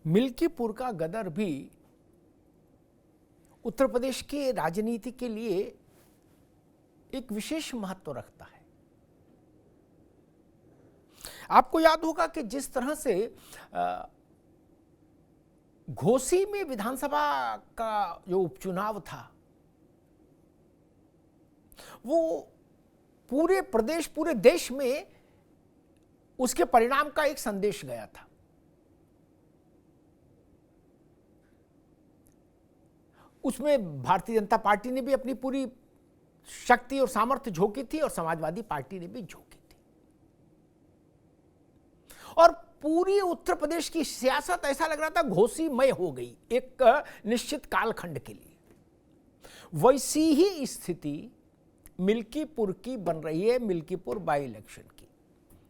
मिल्कीपुर का गदर भी उत्तर प्रदेश के राजनीति के लिए एक विशेष महत्व रखता है। आपको याद होगा कि जिस तरह से घोसी में विधानसभा का जो उपचुनाव था वो पूरे प्रदेश, पूरे देश में उसके परिणाम का एक संदेश गया था। उसमें भारतीय जनता पार्टी ने भी अपनी पूरी शक्ति और सामर्थ्य झोंकी थी और समाजवादी पार्टी ने भी झोंकी थी, और पूरी उत्तर प्रदेश की सियासत ऐसा लग रहा था घोषीमय हो गई एक निश्चित कालखंड के लिए। वैसी ही स्थिति मिल्कीपुर की बन रही है, मिल्कीपुर बाई इलेक्शन की,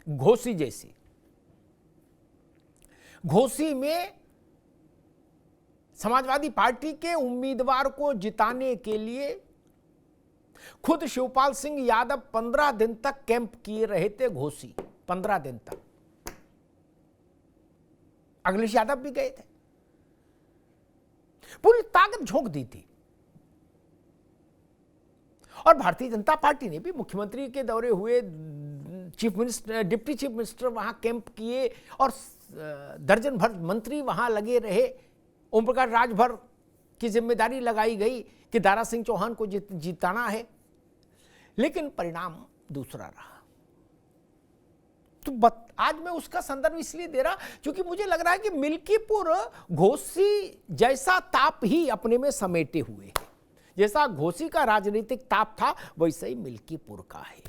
घोसी जैसी। घोसी में समाजवादी पार्टी के उम्मीदवार को जिताने के लिए खुद शिवपाल सिंह यादव 15 दिन तक कैंप किए रहे थे घोसी, 15 दिन तक। अखिलेश यादव भी गए थे, पूरी ताकत झोंक दी थी। और भारतीय जनता पार्टी ने भी मुख्यमंत्री के दौरे हुए, chief minister, deputy chief minister वहां कैंप किए और दर्जन भर मंत्री वहां लगे रहे। ओम प्रकाश राजभर की जिम्मेदारी लगाई गई कि दारा सिंह चौहान को जिताना है, लेकिन परिणाम दूसरा रहा। तो आज मैं उसका संदर्भ इसलिए दे रहा क्योंकि मुझे लग रहा है कि मिल्कीपुर घोसी जैसा ताप ही अपने में समेटे हुए है। जैसा घोसी का राजनीतिक ताप था वैसे ही मिल्कीपुर का है।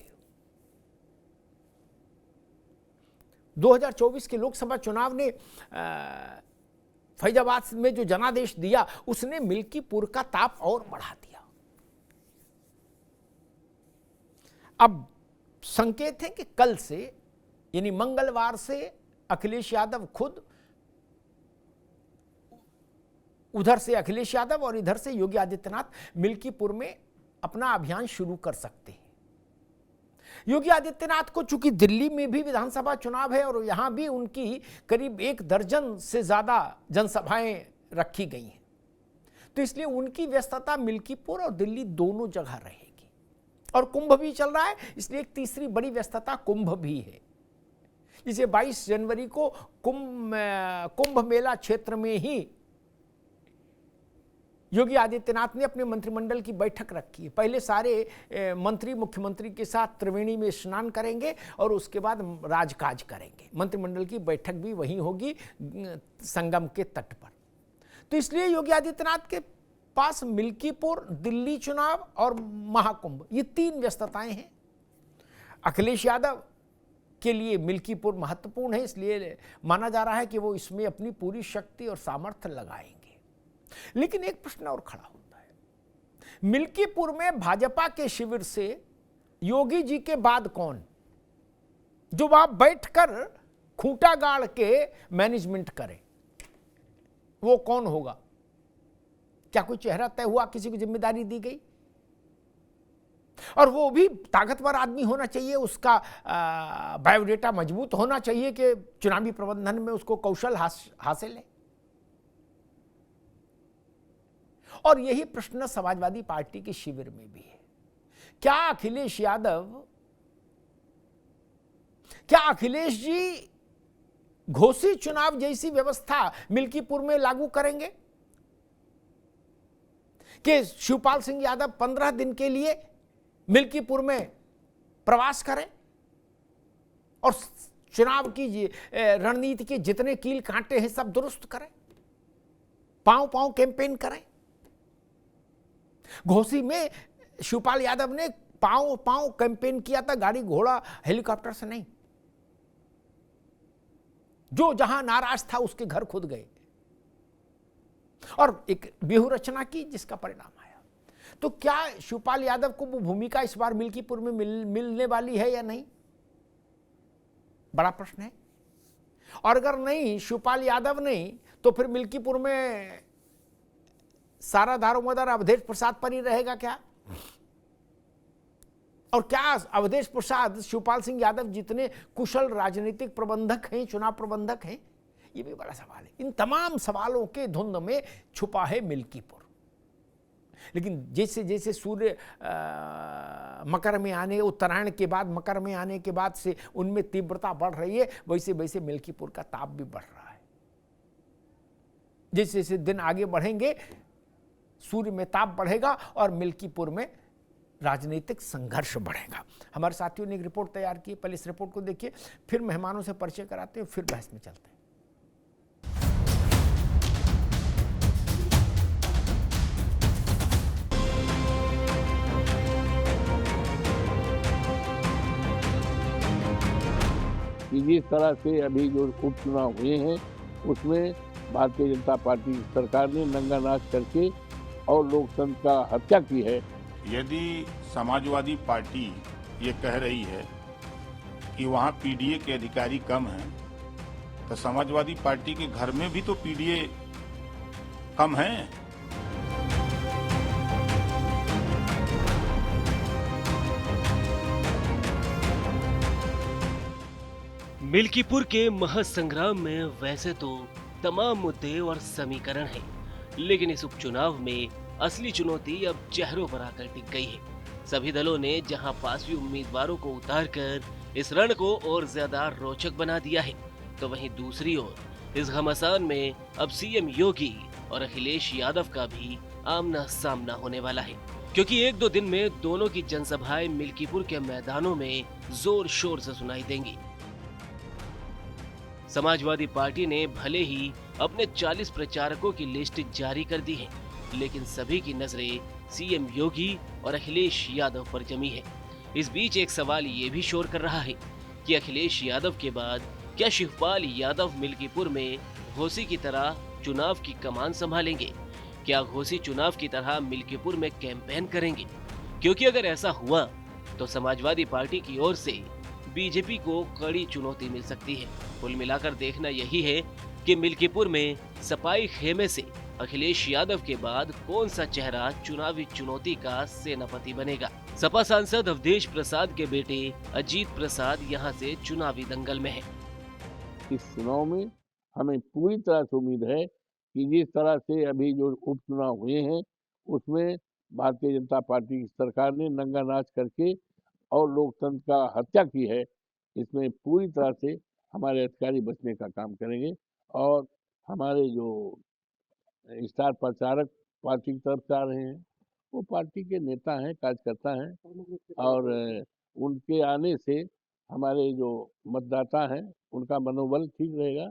2024 के लोकसभा चुनाव ने फैजाबाद में जो जनादेश दिया उसने मिल्कीपुर का ताप और बढ़ा दिया। अब संकेत है कि कल से यानी मंगलवार से अखिलेश यादव खुद, उधर से अखिलेश यादव और इधर से योगी आदित्यनाथ मिल्कीपुर में अपना अभियान शुरू कर सकते हैं। योगी आदित्यनाथ को चूंकि दिल्ली में भी विधानसभा चुनाव है और यहां भी उनकी करीब 1 दर्जन से ज्यादा जनसभाएं रखी गई हैं, तो इसलिए उनकी व्यस्तता मिल्कीपुर और दिल्ली दोनों जगह रहेगी। और कुंभ भी चल रहा है, इसलिए एक तीसरी बड़ी व्यस्तता कुंभ भी है। जिसे 22 जनवरी को कुंभ मेला क्षेत्र में ही योगी आदित्यनाथ ने अपने मंत्रिमंडल की बैठक रखी है। पहले सारे मंत्री मुख्यमंत्री के साथ त्रिवेणी में स्नान करेंगे और उसके बाद राजकाज करेंगे। मंत्रिमंडल की बैठक भी वहीं होगी, संगम के तट पर। तो इसलिए योगी आदित्यनाथ के पास मिल्कीपुर, दिल्ली चुनाव और महाकुंभ, ये 3 व्यस्तताएं हैं। अखिलेश यादव के लिए मिल्कीपुर महत्वपूर्ण है, इसलिए माना जा रहा है कि वो इसमें अपनी पूरी शक्ति और सामर्थ्य लगाएंगे। लेकिन एक प्रश्न और खड़ा होता है, मिल्कीपुर में भाजपा के शिविर से योगी जी के बाद कौन जो वहां बैठकर खूंटा गाड़ के मैनेजमेंट करे, वो कौन होगा? क्या कोई चेहरा तय हुआ, किसी को जिम्मेदारी दी गई? और वो भी ताकतवर आदमी होना चाहिए, उसका बायोडेटा मजबूत होना चाहिए कि चुनावी प्रबंधन में उसको कौशल हासिल है। और यही प्रश्न समाजवादी पार्टी के शिविर में भी है। क्या अखिलेश जी घोसी चुनाव जैसी व्यवस्था मिल्कीपुर में लागू करेंगे कि शिवपाल सिंह यादव 15 दिन के लिए मिल्कीपुर में प्रवास करें और चुनाव की रणनीति के जितने कील कांटे हैं सब दुरुस्त करें, पांव पांव कैंपेन करें? घोसी में शिवपाल यादव ने पांव पांव कैंपेन किया था, गाड़ी घोड़ा हेलीकॉप्टर से नहीं। जो जहां नाराज था उसके घर खुद गए और एक व्यूह रचना की जिसका परिणाम आया। तो क्या शिवपाल यादव को वो भूमिका इस बार मिल्कीपुर में मिलने वाली है या नहीं? बड़ा प्रश्न है। और अगर नहीं, शिवपाल यादव नहीं, तो फिर मिल्कीपुर में सारा दारोमदार अवधेश प्रसाद पर ही रहेगा क्या? और क्या अवधेश प्रसाद शिवपाल सिंह यादव जितने कुशल राजनीतिक प्रबंधक हैं, चुनाव प्रबंधक हैं, ये भी बड़ा सवाल है। इन तमाम सवालों के धुंध में छुपा है मिल्कीपुर। लेकिन जैसे जैसे सूर्य मकर में आने, उत्तरायण के बाद मकर में आने के बाद से उनमें तीव्रता बढ़ रही है, वैसे वैसे मिल्कीपुर का ताप भी बढ़ रहा है। जैसे जैसे दिन आगे बढ़ेंगे सूर्य में ताप बढ़ेगा और मिल्कीपुर में राजनीतिक संघर्ष बढ़ेगा। हमारे साथियों ने एक रिपोर्ट तैयार की है, पहले इस रिपोर्ट को देखिए, फिर मेहमानों से परिचय कराते हैं, फिर बहस में चलते हैं। जिस तरह से अभी जो उपचुनाव हुए हैं उसमें भारतीय जनता पार्टी सरकार ने नंगा नाच करके और लोकतंत्र का हत्या की है। यदि समाजवादी पार्टी ये कह रही है कि वहाँ पीडीए के अधिकारी कम हैं, तो समाजवादी पार्टी के घर में भी तो पीडीए कम हैं। मिल्कीपुर के महासंग्राम में वैसे तो तमाम मुद्दे और समीकरण हैं, लेकिन इस उपचुनाव में असली चुनौती अब चेहरों पर आकर टिक गई है। सभी दलों ने जहां पासवी उम्मीदवारों को उतारकर इस रण को और ज्यादा रोचक बना दिया है, तो वहीं दूसरी ओर इस घमासान में अब सीएम योगी और अखिलेश यादव का भी आमना सामना होने वाला है, क्योंकि एक दो दिन में दोनों की जनसभाएं मिल्कीपुर के मैदानों में जोर शोर से सुनाई देंगी। समाजवादी पार्टी ने भले ही अपने 40 प्रचारकों की लिस्ट जारी कर दी है, लेकिन सभी की नजरें सीएम योगी और अखिलेश यादव पर जमी है। इस बीच एक सवाल ये भी शोर कर रहा है कि अखिलेश यादव के बाद क्या शिवपाल यादव मिल्कीपुर में घोसी की तरह चुनाव की कमान संभालेंगे? क्या घोसी चुनाव की तरह मिल्कीपुर में कैंपेन करेंगे? क्योंकि अगर ऐसा हुआ तो समाजवादी पार्टी की ओर से बीजेपी को कड़ी चुनौती मिल सकती है। कुल मिलाकर देखना यही है कि मिल्कीपुर में सपाई खेमे से अखिलेश यादव के बाद कौन सा चेहरा चुनावी चुनौती का सेनापति बनेगा। सपा सांसद अवधेश प्रसाद के बेटे अजीत प्रसाद यहां से चुनावी दंगल में है। इस चुनाव में हमें पूरी तरह से उम्मीद है कि जिस तरह से अभी जो उपचुनाव हुए हैं उसमें भारतीय जनता पार्टी की सरकार ने नंगा नाच करके और लोकतंत्र का हत्या की है। इसमें पूरी तरह से हमारे अधिकारी बचने का काम करेंगे और हमारे जो स्टार प्रचारक पार्टी की तरफ से आ रहे हैं वो पार्टी के नेता हैं, कार्यकर्ता हैं और उनके आने से हमारे जो मतदाता हैं उनका मनोबल ठीक रहेगा।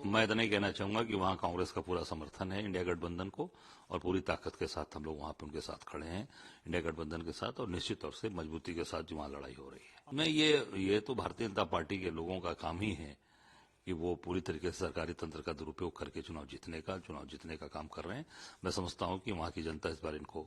मैं इतना ही कहना चाहूंगा कि वहाँ कांग्रेस का पूरा समर्थन है इंडिया गठबंधन को, और पूरी ताकत के साथ हम लोग वहाँ पे उनके साथ खड़े हैं, इंडिया गठबंधन के साथ, और निश्चित तौर से मजबूती के साथ जो वहाँ लड़ाई हो रही है। मैं ये तो भारतीय जनता पार्टी के लोगों का काम ही है कि वो पूरी तरीके से सरकारी तंत्र का दुरुपयोग करके चुनाव जीतने का काम कर रहे हैं। मैं समझता हूँ कि वहाँ की जनता इस बार इनको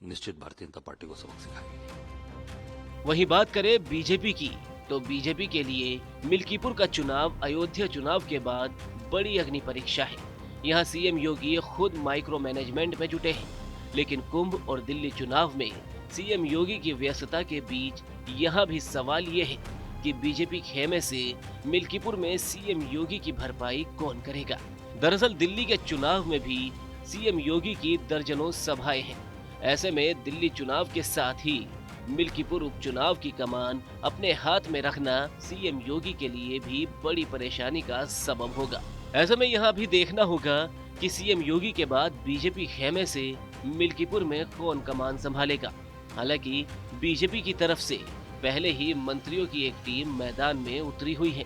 निश्चित भारतीय जनता पार्टी को सबक सिखाएगी। वहीं बात करें बीजेपी की, तो बीजेपी के लिए मिल्कीपुर का चुनाव अयोध्या चुनाव के बाद बड़ी अग्नि परीक्षा है। यहाँ सीएम योगी खुद माइक्रो मैनेजमेंट में जुटे हैं, लेकिन कुंभ और दिल्ली चुनाव में सीएम योगी की व्यस्तता के बीच यहाँ भी सवाल ये है कि बीजेपी खेमे से मिल्कीपुर में सीएम योगी की भरपाई कौन करेगा। दरअसल दिल्ली के चुनाव में भी सीएम योगी की दर्जनों सभाएं हैं। ऐसे में दिल्ली चुनाव के साथ ही मिल्कीपुर उपचुनाव की कमान अपने हाथ में रखना सीएम योगी के लिए भी बड़ी परेशानी का सबब होगा। ऐसे में यहाँ भी देखना होगा कि सीएम योगी के बाद बीजेपी खेमे से मिल्कीपुर में कौन कमान संभालेगा। हालांकि बीजेपी की तरफ से पहले ही मंत्रियों की एक टीम मैदान में उतरी हुई है।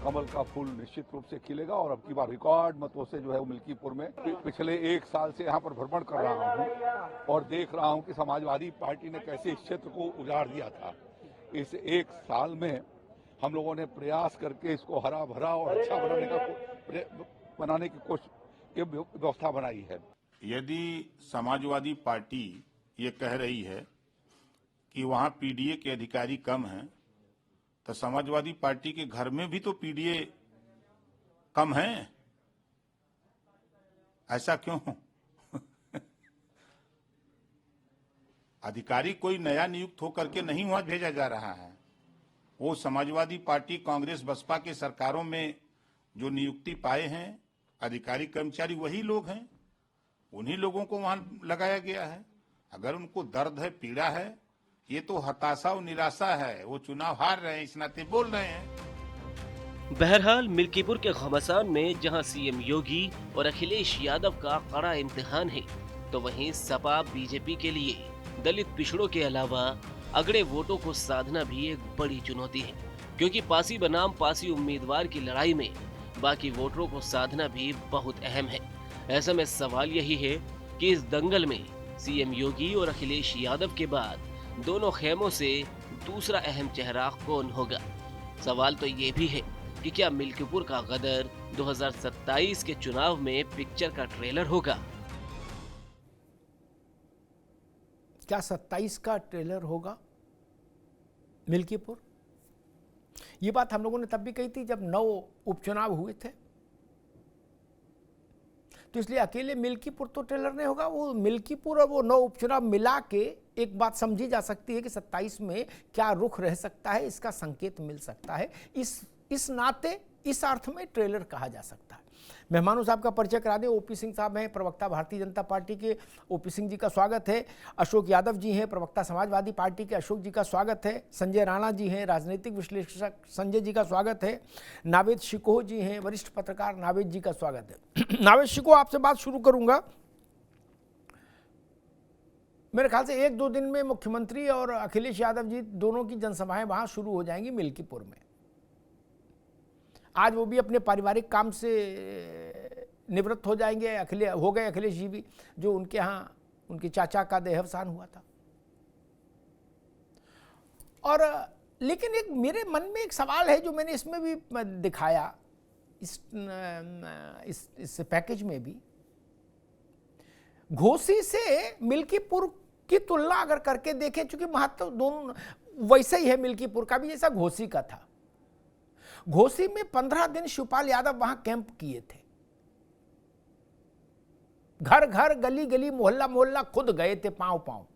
कमल का फूल निश्चित रूप से खिलेगा और अब की बार रिकॉर्ड मतों से जो है वो मिल्कीपुर में पिछले एक साल से यहाँ पर भ्रमण कर रहा हूँ और देख रहा हूँ कि समाजवादी पार्टी ने कैसे इस क्षेत्र को उजाड़ दिया था। इस एक साल में हम लोगों ने प्रयास करके इसको हरा भरा और अच्छा बनाने की कोशिश व्यवस्था बनाई है। यदि समाजवादी पार्टी ये कह रही है कि वहाँ पीडीए के अधिकारी कम हैं, तो समाजवादी पार्टी के घर में भी तो पीडीए कम हैं। ऐसा क्यों? अधिकारी कोई नया नियुक्त होकर के नहीं वहां भेजा जा रहा है। वो समाजवादी पार्टी, कांग्रेस, बसपा के सरकारों में जो नियुक्ति पाए हैं अधिकारी कर्मचारी वही लोग हैं, उन्हीं लोगों को वहां लगाया गया है। अगर उनको दर्द है, पीड़ा है, ये तो हताशा और निराशा है, वो चुनाव हार रहे हैं इस नाते बोल रहे हैं। बहरहाल मिल्कीपुर के घमासान में जहां सीएम योगी और अखिलेश यादव का कड़ा इम्तिहान है, तो वहीं सपा बीजेपी के लिए दलित पिछड़ों के अलावा अगड़े वोटों को साधना भी एक बड़ी चुनौती है, क्योंकि पासी बनाम पासी उम्मीदवार की लड़ाई में बाकी वोटरों को साधना भी बहुत अहम है। ऐसे में सवाल यही है कि इस दंगल में सीएम योगी और अखिलेश यादव के बाद दोनों खेमों से दूसरा अहम चेहरा कौन होगा। सवाल तो ये भी है कि क्या मिल्कीपुर का गदर 2027 के चुनाव में पिक्चर का ट्रेलर होगा। क्या 27 का ट्रेलर होगा मिल्कीपुर? ये बात हम लोगों ने तब भी कही थी जब 9 उपचुनाव हुए थे। तो इसलिए अकेले मिल्कीपुर तो ट्रेलर नहीं होगा, वो मिल्कीपुर और वो 9 उपचुनाव मिला के एक बात समझी जा सकती है कि 27 में क्या रुख रह सकता है, इसका संकेत मिल सकता है। इस नाते इस अर्थ में ट्रेलर कहा जा सकता है। मेहमानों साहब का परिचय करा दें। ओपी सिंह साहब हैं, प्रवक्ता भारतीय जनता पार्टी के, ओपी सिंह जी का स्वागत है। अशोक यादव जी हैं, प्रवक्ता समाजवादी पार्टी के, अशोक जी का स्वागत है। संजय राणा जी हैं, राजनीतिक विश्लेषक, संजय जी का स्वागत है। नावेद शिकोह जी हैं, वरिष्ठ पत्रकार, नावेद जी का स्वागत है। नावेद शिकोह, आपसे बात शुरू करूंगा। मेरे ख्याल से 1-2 दिन में मुख्यमंत्री और अखिलेश यादव जी दोनों की जनसभाएं वहां शुरू हो जाएंगी मिल्कीपुर में। आज वो भी अपने पारिवारिक काम से निवृत्त हो जाएंगे, हो गए अखिलेश जी भी, जो उनके यहाँ उनके चाचा का देहावसान हुआ था। और लेकिन एक मेरे मन में एक सवाल है जो मैंने इसमें भी दिखाया, इस पैकेज में भी। घोसी से मिल्कीपुर की तुलना अगर करके देखें, चूंकि महत्व दोनों वैसा ही है, मिल्कीपुर का भी जैसा घोसी का था। घोसी में 15 दिन शिवपाल यादव वहां कैंप किए थे, घर घर, गली गली, मोहल्ला मोहल्ला खुद गए थे, पांव पांव।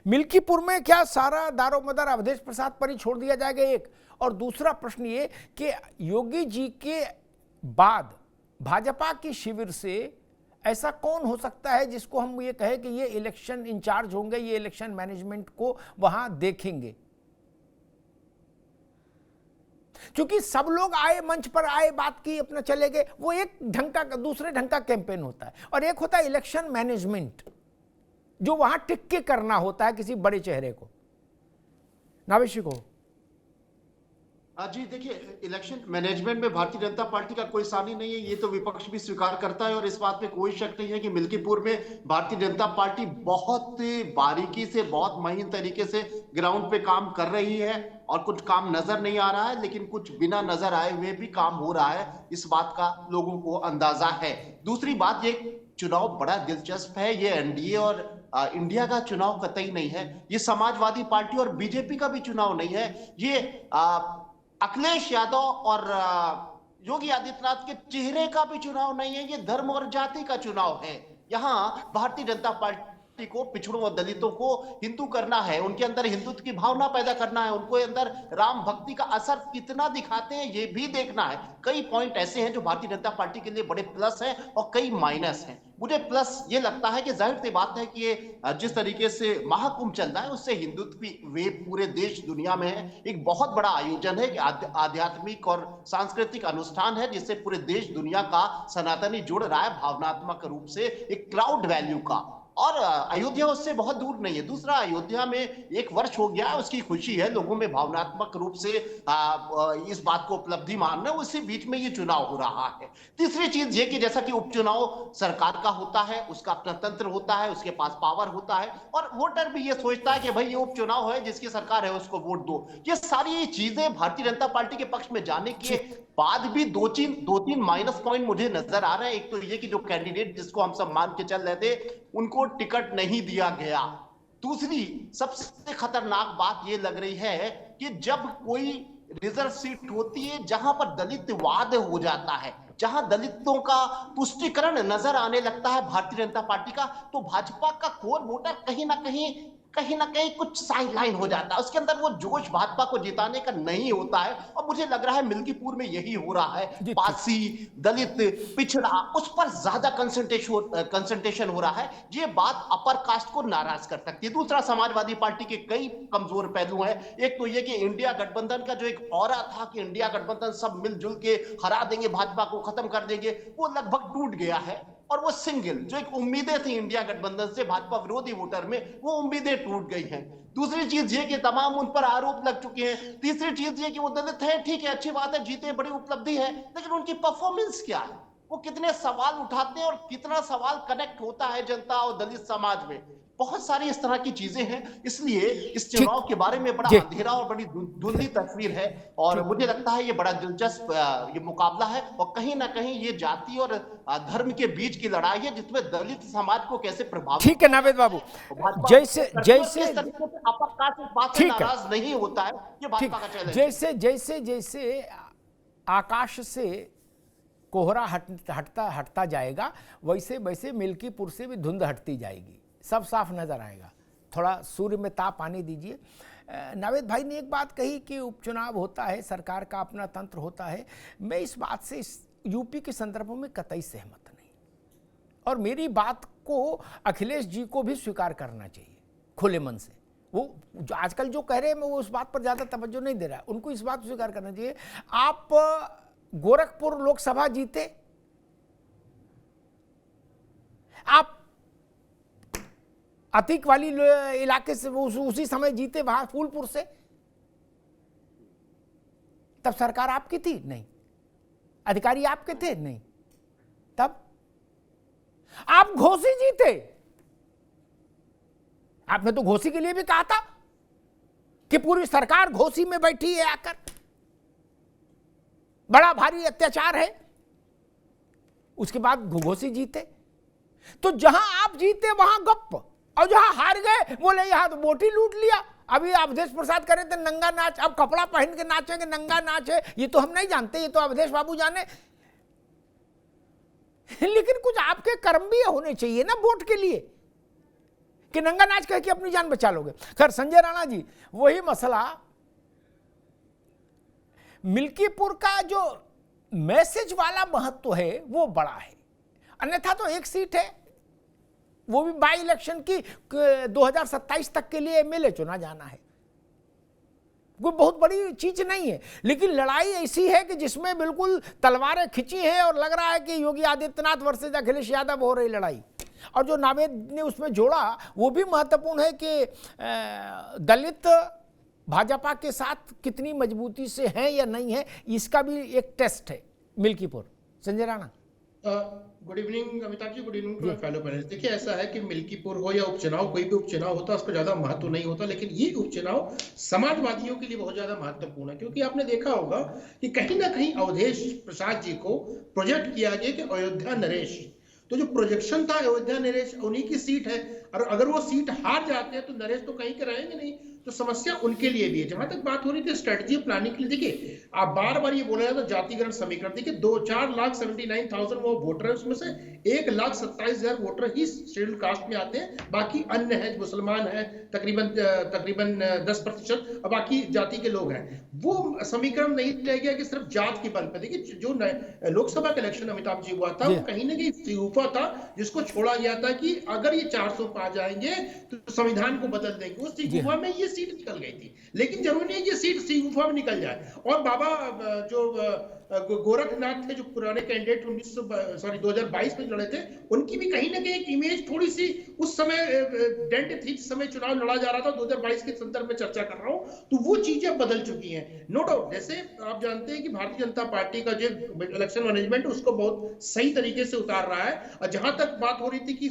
मिल्कीपुर में क्या सारा दारोमदार अवधेश प्रसाद पर ही छोड़ दिया जाएगा? एक। और दूसरा प्रश्न ये कि योगी जी के बाद भाजपा की शिविर से ऐसा कौन हो सकता है जिसको हम ये कहें कि ये इलेक्शन इंचार्ज होंगे, ये इलेक्शन मैनेजमेंट को वहां देखेंगे? क्योंकि सब लोग आए, मंच पर आए, बात की, अपना चले गए, वो एक ढंग का, दूसरे ढंग का कैंपेन होता है। और एक होता है इलेक्शन मैनेजमेंट, जो वहां टिक के करना होता है किसी बड़े चेहरे को। नावेशी को जी देखिए, इलेक्शन मैनेजमेंट में भारतीय जनता पार्टी का कोई सानी नहीं है, ये तो विपक्ष भी स्वीकार करता है। और इस बात पे कोई शक नहीं है कि मिल्कीपुर में भारतीय जनता पार्टी बहुत बारीकी से, बहुत महीन तरीके से ग्राउंड पे काम कर रही है। और कुछ काम नजर नहीं आ रहा है, लेकिन कुछ बिना नजर आए हुए भी काम हो रहा है, इस बात का लोगों को अंदाजा है। दूसरी बात, ये चुनाव बड़ा दिलचस्प है। ये एनडीए और इंडिया का चुनाव कतई नहीं है, ये समाजवादी पार्टी और बीजेपी का भी चुनाव नहीं है। ये अखिलेश यादव और योगी आदित्यनाथ के चेहरे का भी चुनाव नहीं है, ये धर्म और जाति का चुनाव है। यहाँ भारतीय जनता पार्टी को, पिछड़ों और दलितों को हिंदू करना है, उनके अंदर हिंदुत्व की भावना पैदा करना है, उनको अंदर राम भक्ति का असर कितना दिखाते हैं ये भी देखना है। कई पॉइंट ऐसे हैं जो भारतीय जनता पार्टी के लिए बड़े प्लस हैं और कई माइनस हैं। मुझे प्लस ये लगता है कि जाहिर सी बात है कि ये जिस तरीके से महाकुंभ चल रहा है, उससे हिंदुत्व की वे पूरे देश दुनिया में है। एक बहुत बड़ा आयोजन है, आध्यात्मिक और सांस्कृतिक अनुष्ठान है, जिससे पूरे देश दुनिया का सनातनी जुड़ रहा है भावनात्मक रूप से, एक क्राउड वैल्यू का। और अयोध्या उससे बहुत दूर नहीं है। दूसरा, अयोध्या में 1 वर्ष हो गया है, उसकी खुशी है, लोगों में भावनात्मक रूप से इस बात को उपलब्धि मानना, उसी बीच में ये चुनाव हो रहा है। तीसरी चीज ये कि जैसा कि उपचुनाव सरकार का होता है, उसका अपना तंत्र होता है, उसके पास पावर होता है, और वोटर भी ये सोचता है कि भाई ये उपचुनाव है, जिसकी सरकार है उसको वोट दो। ये सारी चीजें भारतीय जनता पार्टी के पक्ष में जाने के बाद भी 2-3 माइनस पॉइंट मुझे नजर आ रहे हैं। एक तो ये कि जो कैंडिडेट जिसको हम सब मान के चल रहे थे, उनको टिकट नहीं दिया गया। दूसरी सबसे खतरनाक बात ये लग रही है कि जब कोई रिजर्व सीट होती है जहां पर दलितवाद हो जाता है, जहां दलितों का तुष्टीकरण नजर आने लगता है भारतीय जनता पार्टी का, तो भाजपा का कोर वोटर कहीं ना कहीं कहीं ना कहीं कुछ साइडलाइन हो जाता है, उसके अंदर वो जोश भाजपा को जिताने का नहीं होता है। और मुझे लग रहा है मिल्कीपुर में यही हो रहा है। पासी, दलित, पिछड़ा, उस पर ज्यादा कंसंट्रेशन हो रहा है। ये बात अपर कास्ट को नाराज कर सकती है। दूसरा, समाजवादी पार्टी के कई कमजोर पहलू हैं। एक तो ये कि इंडिया गठबंधन का जो एक ऑरा था कि इंडिया गठबंधन सब मिलजुल के हरा देंगे, भाजपा को खत्म कर देंगे, वो लगभग टूट गया है। और वो सिंगल जो एक उम्मीदें थी इंडिया गठबंधन से भाजपा विरोधी वोटर में, वो उम्मीदें टूट गई हैं। दूसरी चीज ये कि तमाम उन पर आरोप लग चुके हैं। तीसरी चीज ये कि वो दलित है, ठीक है, अच्छी बात है, जीते, बड़ी उपलब्धि है, लेकिन उनकी परफॉर्मेंस क्या है? वो कितने सवाल उठाते हैं और कितना सवाल कनेक्ट होता है जनता और दलित समाज में? बहुत सारी इस तरह की चीजें हैं। इसलिए इस चुनाव के बारे में बड़ा अंधेरा और बड़ी धुंधली तस्वीर है। और मुझे लगता है ये बड़ा दिलचस्प ये मुकाबला है। और कहीं ना कहीं ये जाति और धर्म के बीच की लड़ाई है, जिसमें दलित समाज को कैसे प्रभावित। ठीक है नावेद बाबू, जैसे नाराज नहीं होता है, ये भाजपा का चैलेंज। जैसे आकाश से कोहरा हटता जाएगा, वैसे वैसे मिल्कीपुर से भी धुंध हटती जाएगी, सब साफ नजर आएगा। थोड़ा सूर्य में ताप आने दीजिए। नावेद भाई ने एक बात कही कि उपचुनाव होता है, सरकार का अपना तंत्र होता है। मैं इस बात से यूपी के संदर्भों में कतई सहमत नहीं, और मेरी बात को अखिलेश जी को भी स्वीकार करना चाहिए खुले मन से। वो जो आजकल जो कह रहे हैं, मैं वो उस बात पर ज़्यादा तवज्जो नहीं दे रहा है। उनको इस बात को स्वीकार करना चाहिए। आप गोरखपुर लोकसभा जीते, आप अतीक वाली इलाके से उसी समय जीते, वहां फूलपुर से, तब सरकार आपकी थी? नहीं। अधिकारी आपके थे? नहीं। तब आप घोसी जीते। आपने तो घोसी के लिए भी कहा था कि पूरी सरकार घोसी में बैठी है आकर, बड़ा भारी अत्याचार है। उसके बाद घोसी जीते। तो जहां आप जीते वहां गप, और जहां हार गए बोले यहां तो वोट ही लूट लिया। अभी अवधेश प्रसाद करे थे नंगा नाच, अब कपड़ा पहन के नाचेंगे, नंगा नाच है, ये तो हम नहीं जानते, ये तो अवधेश बाबू जाने। लेकिन कुछ आपके कर्म भी होने चाहिए ना वोट के लिए, कि नंगा नाच कह के अपनी जान बचा लोगे। खैर संजय राणा जी, वही मसला, मिल्कीपुर का जो मैसेज वाला महत्व है वो बड़ा है। अन्यथा तो एक सीट है, वो भी बाई इलेक्शन की 2027 तक के लिए एमएलए चुना जाना है, कोई बहुत बड़ी चीज नहीं है। लेकिन लड़ाई ऐसी है कि जिसमें बिल्कुल तलवारें खिंची हैं और लग रहा है कि योगी आदित्यनाथ वर्सेस अखिलेश यादव हो रही लड़ाई। और जो नावेद ने उसमें जोड़ा वो भी महत्वपूर्ण है कि दलित भाजपा के साथ कितनी मजबूती से हैं या नहीं है, इसका भी एक टेस्ट है Milkipur. Sanjay Rana. Good evening Amitabh ji, good evening to my fellow panellist. देखिए ऐसा है कि मिल्कीपुर हो या उपचुनाव, कोई भी उपचुनाव होता है उसका ज्यादा महत्व नहीं होता, लेकिन ये उपचुनाव समाजवादियों के लिए बहुत ज्यादा महत्वपूर्ण है। क्योंकि आपने देखा होगा कि कहीं ना कहीं अवधेश प्रसाद जी को प्रोजेक्ट किया गया कि अयोध्या नरेश, तो जो प्रोजेक्शन था अयोध्या नरेश उन्हीं की सीट है, और अगर वो सीट हार जाते हैं तो नरेश तो कहीं के रहेंगे नहीं, तो समस्या उनके लिए भी है। जहां तक बात हो रही थी स्ट्रेटजी प्लानिंग के लिए, देखिए आप बार बार ये बोला जाता है जातिगरण समीकरण। देखिए 4,79,000 वो वोटर है, उसमें से 1,27,000 वोटर ही शेड्यूल कास्ट में आते हैं, बाकी अन्य है, मुसलमान है तकरीबन 10%, और बाकी जाति के लोग हैं। वो समीकरण नहीं रह गया कि सिर्फ जात के बल पर। देखिए जो लोकसभा का इलेक्शन अमिताभ जी हुआ था, वो कहीं ना कहीं सिगुफा था जिसको छोड़ा गया था कि अगर ये 400 पा जाएंगे तो संविधान को बदल देंगे। उस सिगुफा में ये सीट निकल गई थी, लेकिन जरूरी नहीं ये सीट सिगुफा में निकल जाए। और बाबा जो गोरखनाथ थे, जो पुराने कैंडिडेट 2022 में लड़े थे, उनकी भी कहीं ना कहीं एक इमेज थोड़ी सी उस समय डेंट थी, जिस समय चुनाव लड़ा जा रहा था, 2022 के संदर्भ में चर्चा कर रहा हूं, तो वो चीजें बदल चुकी हैं। नो डाउट, जैसे आप जानते हैं कि भारतीय जनता पार्टी का जो इलेक्शन मैनेजमेंट उसको बहुत सही तरीके से उतार रहा है। और जहां तक बात हो रही थी कि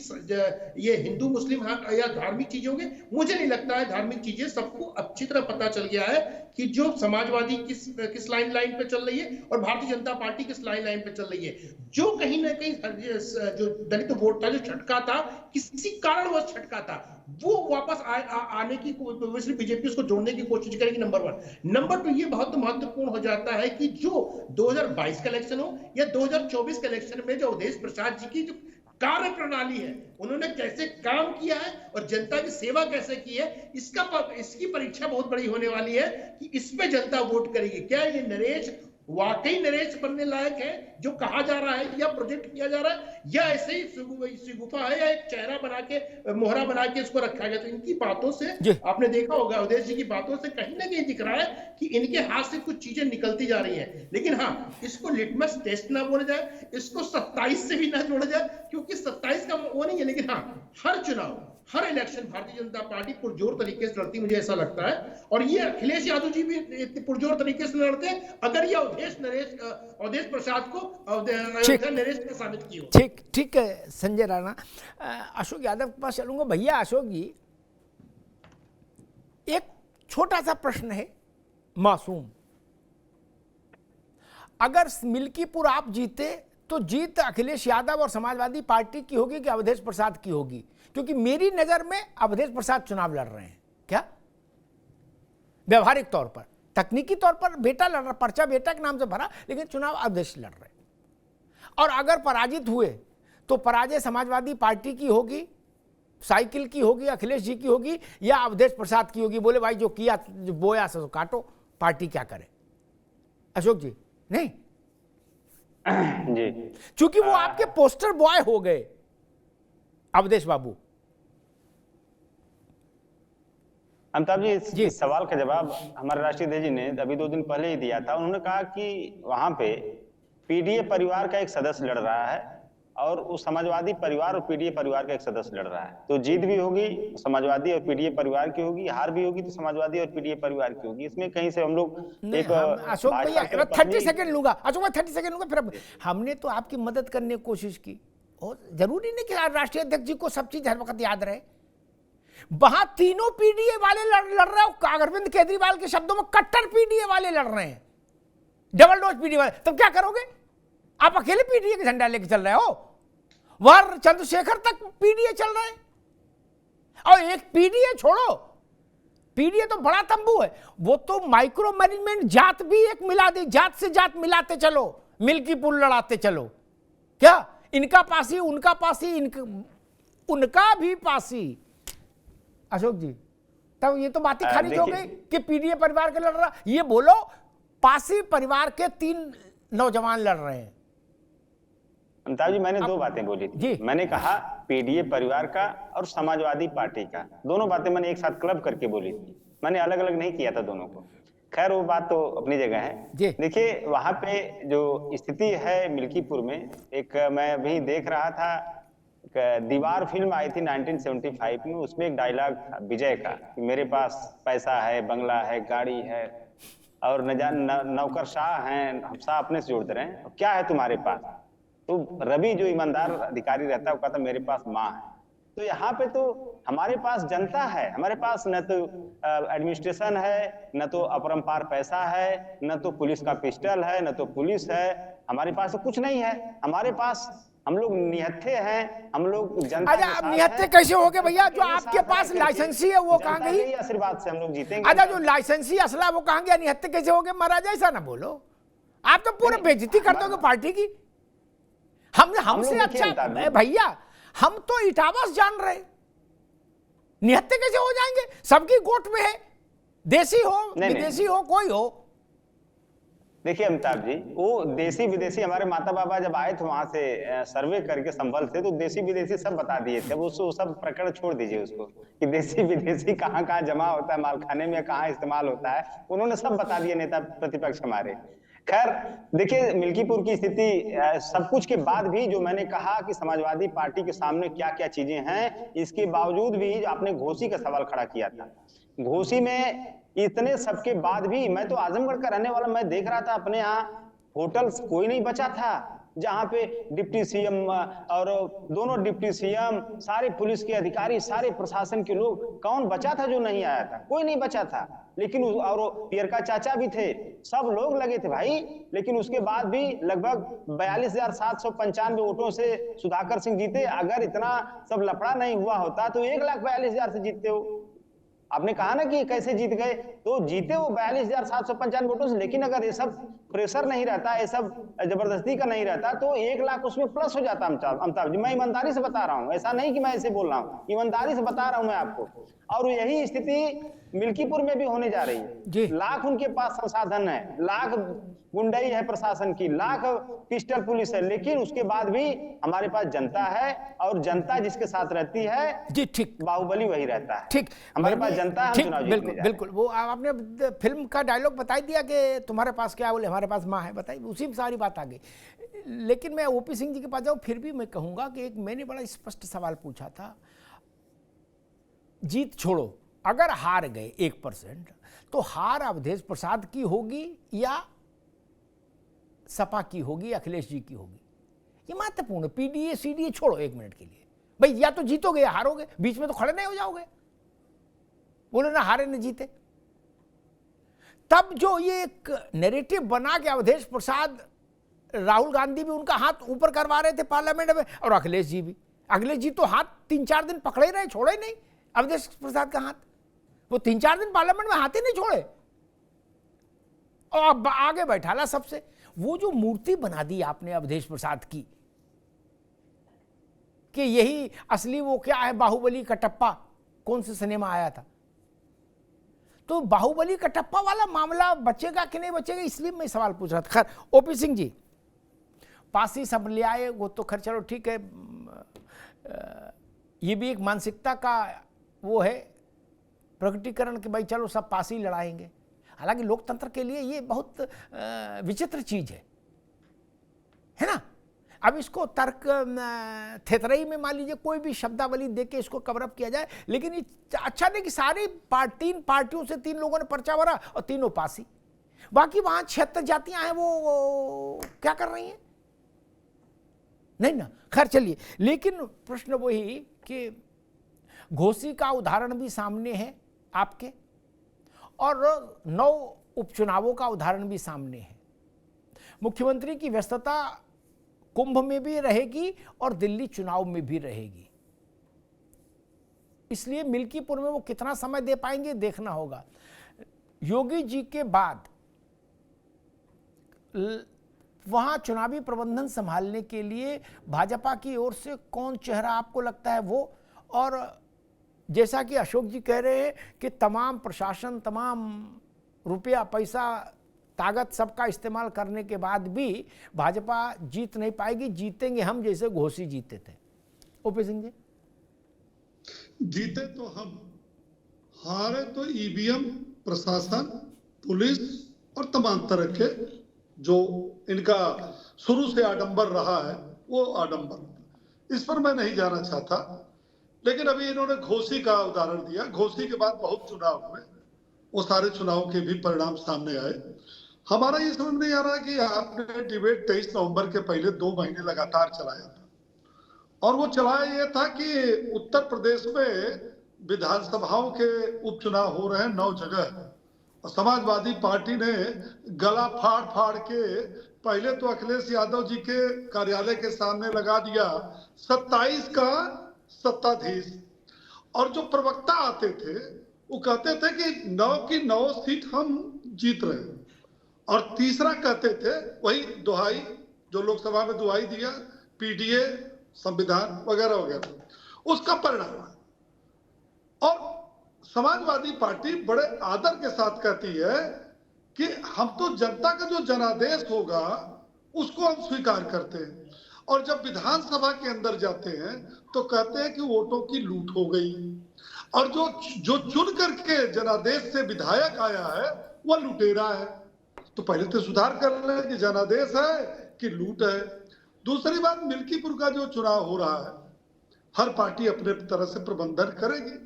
ये हिंदू मुस्लिम या धार्मिक चीजों के, मुझे नहीं लगता है धार्मिक चीजें, सबको अच्छी तरह पता चल गया है कि जो समाजवादी किस लाइन पे चल रही है और भारतीय जनता पार्टी किस लाइन पे चल रही है। जो कहीं ना कहीं जो दलित वोट था, जो छटका था, किसी कारणवश छटका था, वो वापस आने की बीजेपी उसको जोड़ने की कोशिश करेगी। नंबर 1। नंबर 2, ये बहुत महत्वपूर्ण हो जाता है कि जो 2022 का इलेक्शन हो या 2024 का इलेक्शन में जो अवधेश प्रसाद जी की जो कार्य प्रणाली है, उन्होंने कैसे काम किया है और जनता की सेवा कैसे की है, इसकी परीक्षा बहुत बड़ी होने वाली है कि इस पे जनता वोट करेगी। क्या ये नरेश वाकई नरेश बनने लायक है जो कहा जा रहा है, या प्रोजेक्ट किया जा रहा है, या ऐसे ही शिगुफा है, या एक चेहरा बना के, मोहरा बना के इसको रखा गया। तो इनकी बातों से आपने देखा होगा, अवधेश जी की बातों से कहीं ना कहीं दिख रहा है कि इनके हाथ से कुछ चीजें निकलती जा रही हैं। लेकिन हाँ, इसको लिटमस टेस्ट ना बोला जाए, इसको 27 से भी ना जोड़ा जाए, क्योंकि 27 का वो नहीं है। लेकिन हाँ, हर चुनाव, हर इलेक्शन भारतीय जनता पार्टी पुरजोर तरीके से लड़ती, मुझे ऐसा लगता है। और ये अखिलेश यादव जी भी पुरजोर तरीके से लड़ते हैं, अगर ये अवधेश प्रसाद को नरेश ने साबित की हो। ठीक है संजय राणा। अशोक यादव के पास चलूंगा। भैया अशोक जी, एक छोटा सा प्रश्न है, मासूम। अगर मिल्कीपुर आप जीते तो जीत अखिलेश यादव और समाजवादी पार्टी की होगी कि अवधेश प्रसाद की होगी? क्योंकि मेरी नजर में अवधेश प्रसाद चुनाव लड़ रहे हैं। क्या व्यवहारिक तौर पर, तकनीकी तौर पर बेटा लड़ रहा, पर्चा बेटा के नाम से भरा, लेकिन चुनाव अवधेश लड़ रहे हैं। और अगर पराजित हुए तो पराजय समाजवादी पार्टी की होगी, साइकिल की होगी, अखिलेश जी की होगी, या अवधेश प्रसाद की होगी? बोले भाई जो किया, जो बोया सो काटो, पार्टी क्या करे? अशोक जी नहीं जी, चूंकि वो आपके पोस्टर बॉय हो गए अवधेश बाबू। अमिताभ जी, इस सवाल का जवाब हमारे राष्ट्रीय अध्यक्ष जी ने अभी 2 दिन पहले ही दिया था। उन्होंने कहा कि वहां पे पीडीए परिवार का एक सदस्य लड़ रहा है और उस समाजवादी परिवार और पीडीए परिवार का एक सदस्य लड़ रहा है। तो जीत भी होगी समाजवादी और पीडीए परिवार की होगी, हार भी होगी तो समाजवादी और पीडीए परिवार की होगी। इसमें कहीं से हम लोग एक अशोक भैया 30 सेकंड लूंगा, अशोक भाई 30 सेकंड लूंगा। फिर हमने तो आपकी मदद करने की कोशिश की, और जरूरी नहीं कि राष्ट्रीय अध्यक्ष जी को सब चीज हर वक्त याद रहे। वहां तीनों पीडीए वाले लड़ रहे हो, अरविंद केजरीवाल के शब्दों में कट्टर पीडीए वाले लड़ रहे हैं, डबल डोज पीडीए वाले। तब क्या करोगे? आप अकेले पीडीए का झंडा लेके चल रहे हो, वहां चंद्रशेखर तक पीडीए चल रहे हैं। और एक पीडीए छोड़ो, पीडीए तो बड़ा तंबू है, वो तो माइक्रो मैनेजमेंट, जात भी एक मिला दे, जात से जात मिलाते चलो, मिल्कीपुर लड़ाते चलो। क्या इनका पासी, उनका पासी, उनका भी पासी। अशोक जी, तब ये तो बातें खारिज हो गई कि पीडीए परिवार के लड़ रहा। ये बोलो पासी परिवार के 3 नौजवान लड़ रहे हैं। अमिताभ जी, मैंने 2 बातें बोली थी। मैंने कहा पीडीए परिवार का और समाजवादी पार्टी का, दोनों बातें मैंने एक साथ क्लब करके बोली थी। मैंने अलग अलग नहीं किया था दोनों को। खैर वो बात तो अपनी जगह है। देखिए वहां पे जो स्थिति है मिल्कीपुर में, एक मैं अभी देख रहा था, दीवार फिल्म आई थी 1975 में, उसमें एक डायलॉग था विजय का कि मेरे पास पैसा है, बंगला है, गाड़ी है और नौकरशाह हैं, हम शाह अपने से जोड़ते रहे, क्या है तुम्हारे पास? तो रवि जो ईमानदार अधिकारी रहता है वो कहता मेरे पास माँ है। तो यहाँ पे तो हमारे पास जनता है, हमारे पास न तो एडमिनिस्ट्रेशन है, न तो अपरंपार पैसा है, न तो पुलिस का पिस्टल है, न तो पुलिस है, हमारे पास तो कुछ नहीं है। हमारे पास हम लोग निहत्थे हैं, हम लोग जनता। अच्छा, अब निहत्थे कैसे हो गए भैया? जो आपके पास लाइसेंसी है वो कहाँ गई? आशीर्वाद से हम लोग जीतेंगे। अच्छा, जो लाइसेंसी असला वो कहाँ गया? निहत्थे कैसे हो गए महाराज? ऐसा ना बोलो, आप तो पूरे बेइज्जती कर दोगे पार्टी की। हमसे अच्छा भैया, हम तो इटावस जान रहे, निहत्थे कैसे हो जाएंगे? सबकी गोट में है, देसी हो विदेशी हो, कोई हो। देखिए अमिताभ जी, वो देसी विदेशी हमारे माता बाबा जब आए थे वहां से सर्वे करके संभल से, तो देसी विदेशी सब बता दिए थे। वो सब प्रकरण छोड़ दीजिए उसको कि देसी विदेशी कहाँ कहाँ जमा होता है, मालखाने में कहाँ इस्तेमाल होता है, उन्होंने सब बता दिए नेता प्रतिपक्ष हमारे। खैर देखिए मिल्कीपुर की स्थिति सब कुछ के बाद भी, जो मैंने कहा कि समाजवादी पार्टी के सामने क्या क्या चीजें हैं, इसके बावजूद भी आपने घोसी का सवाल खड़ा किया था। घोसी में इतने सबके बाद भी, मैं तो आजमगढ़ का रहने वाला, मैं देख रहा था अपने यहाँ होटल कोई नहीं बचा था जहाँ पे डिप्टी सीएम और दोनों डिप्टी सीएम, सारे पुलिस के अधिकारी, सारे प्रशासन के लोग, कौन बचा था जो नहीं आया था? कोई नहीं बचा था। लेकिन और पियरका चाचा भी थे, सब लोग लगे थे भाई। लेकिन उसके बाद भी लगभग 42,795 वोटों से सुधाकर सिंह जीते। अगर इतना सब लफड़ा नहीं हुआ होता तो 1,42,000 से जीतते हो। आपने कहा ना कि कैसे जीत गए, तो जीते वो 42,795 वोटों से, लेकिन अगर ये सब प्रेशर नहीं रहता, ये सब जबरदस्ती का नहीं रहता, तो 1 लाख उसमें प्लस हो जाता। अमिताभ जी, मैं ईमानदारी से बता रहा हूं, ऐसा नहीं कि मैं ऐसे बोल रहा हूं, ईमानदारी से बता रहा हूं मैं आपको। और यही स्थिति मिल्कीपुर में भी होने जा रही है। लाख उनके पास संसाधन है, लाख गुंडाई है प्रशासन की, लाख पिस्टल पुलिस है, लेकिन उसके बाद भी हमारे पास जनता है, और जनता जिसके साथ रहती है जी, ठीक, बाहुबली वही रहता है। ठीक, हमारे पास जनता है, हम ठीक, चुनाव जीतने बिल्कुल जा रहे हैं। बिल्कुल। वो आपने फिल्म का डायलॉग बता दिया कि तुम्हारे पास क्या, बोले हमारे पास माँ है, बताइए, उसी में सारी बात आ गई। लेकिन मैं ओपी सिंह जी के पास जाऊँ, फिर भी मैं कहूँगा कि एक मैंने बड़ा स्पष्ट सवाल पूछा था, जीत छोड़ो, अगर हार गए 1%, तो हार अवधेश प्रसाद की होगी या सपा की होगी, अखिलेश जी की होगी? ये महत्वपूर्ण। पीडीए सीडीए छोड़ो एक मिनट के लिए, भाई या तो जीतोगे या हारोगे, बीच में तो खड़े नहीं हो जाओगे, बोले ना हारे न जीते। तब जो ये एक नैरेटिव बना के अवधेश प्रसाद, राहुल गांधी भी उनका हाथ ऊपर करवा रहे थे पार्लियामेंट में, और अखिलेश जी तो हाथ 3-4 दिन पकड़े रहे, छोड़े नहीं अवधेश प्रसाद का हाथ। वो 3-4 दिन पार्लियामेंट में हाथ ही नहीं छोड़े, और अब आगे बैठाला सबसे। वो जो मूर्ति बना दी आपने अवधेश प्रसाद की कि यही असली वो क्या है, बाहुबली कटप्पा, कौन से सिनेमा आया था, तो बाहुबली कटप्पा वाला मामला बचेगा कि नहीं बचेगा, इसलिए मैं सवाल पूछ रहा था। खैर, ओपी सिंह जी, पासी सब ले आए, वो तो खैर चलो ठीक है, ये भी एक मानसिकता का वो है प्रकटीकरण कि भाई चलो सब पासी लड़ाएंगे। हालांकि लोकतंत्र के लिए ये बहुत विचित्र चीज है ना। अब इसको तर्क थेतरई में मान लीजिए कोई भी शब्दावली दे के इसको कवरअप किया जाए, लेकिन ये अच्छा नहीं कि सारी 3 पार्टियों से 3 लोगों ने पर्चा भरा और तीनों पासी, बाकी वहां 76 जातियां हैं, वो क्या कर रही हैं? नहीं ना। खैर चलिए, लेकिन प्रश्न वही कि घोसी का उदाहरण भी सामने है आपके, और 9 उपचुनावों का उदाहरण भी सामने है। मुख्यमंत्री की व्यस्तता कुंभ में भी रहेगी और दिल्ली चुनाव में भी रहेगी, इसलिए मिल्कीपुर में वो कितना समय दे पाएंगे देखना होगा। योगी जी के बाद वहां चुनावी प्रबंधन संभालने के लिए भाजपा की ओर से कौन चेहरा आपको लगता है वो? और जैसा कि अशोक जी कह रहे हैं कि तमाम प्रशासन, तमाम रुपया पैसा ताकत सबका इस्तेमाल करने के बाद भी भाजपा जीत नहीं पाएगी, जीतेंगे हम जैसे घोसी जीते थे। ओपी सिंह जी, जीते तो हम, हारे तो ईवीएम, प्रशासन, पुलिस और तमाम तरह के जो इनका शुरू से आडंबर रहा है वो आडंबर, इस पर मैं नहीं जाना चाहता। लेकिन अभी इन्होंने घोसी का उदाहरण दिया। घोसी के बाद बहुत चुनाव हुए, वो सारे चुनाव के भी परिणाम सामने आए। हमारा ये समझ नहीं आ रहा कि आपने डिबेट 23 नवंबर के पहले 2 महीने लगातार चलाया था, और वो चलाया ये था कि उत्तर प्रदेश में विधानसभाओं के उपचुनाव हो रहे हैं 9 जगह, और समाजवादी पार्टी ने गला फाड़ फाड़ के पहले तो अखिलेश यादव जी के कार्यालय के सामने लगा दिया 27 का सत्ताधीश, और जो प्रवक्ता आते थे वो कहते थे कि 9 की 9 सीट हम जीत रहे हैं, और तीसरा कहते थे वही दुहाई जो लोकसभा में दुहाई दिया, पीडीए, संविधान वगैरह वगैरह, उसका परिणाम है। और समाजवादी पार्टी बड़े आदर के साथ कहती है कि हम तो जनता का जो जनादेश होगा उसको हम स्वीकार करते हैं, और जब विधानसभा के अंदर जाते हैं तो कहते हैं कि वोटों की लूट हो गई, और जो चुन करके जनादेश से विधायक आया है वह लुटेरा है। तो पहले तो सुधार कर लें कि जनादेश है कि लूट है। दूसरी बात, मिल्कीपुर का जो चुनाव हो रहा है, हर पार्टी अपने तरह से प्रबंधन करेगी,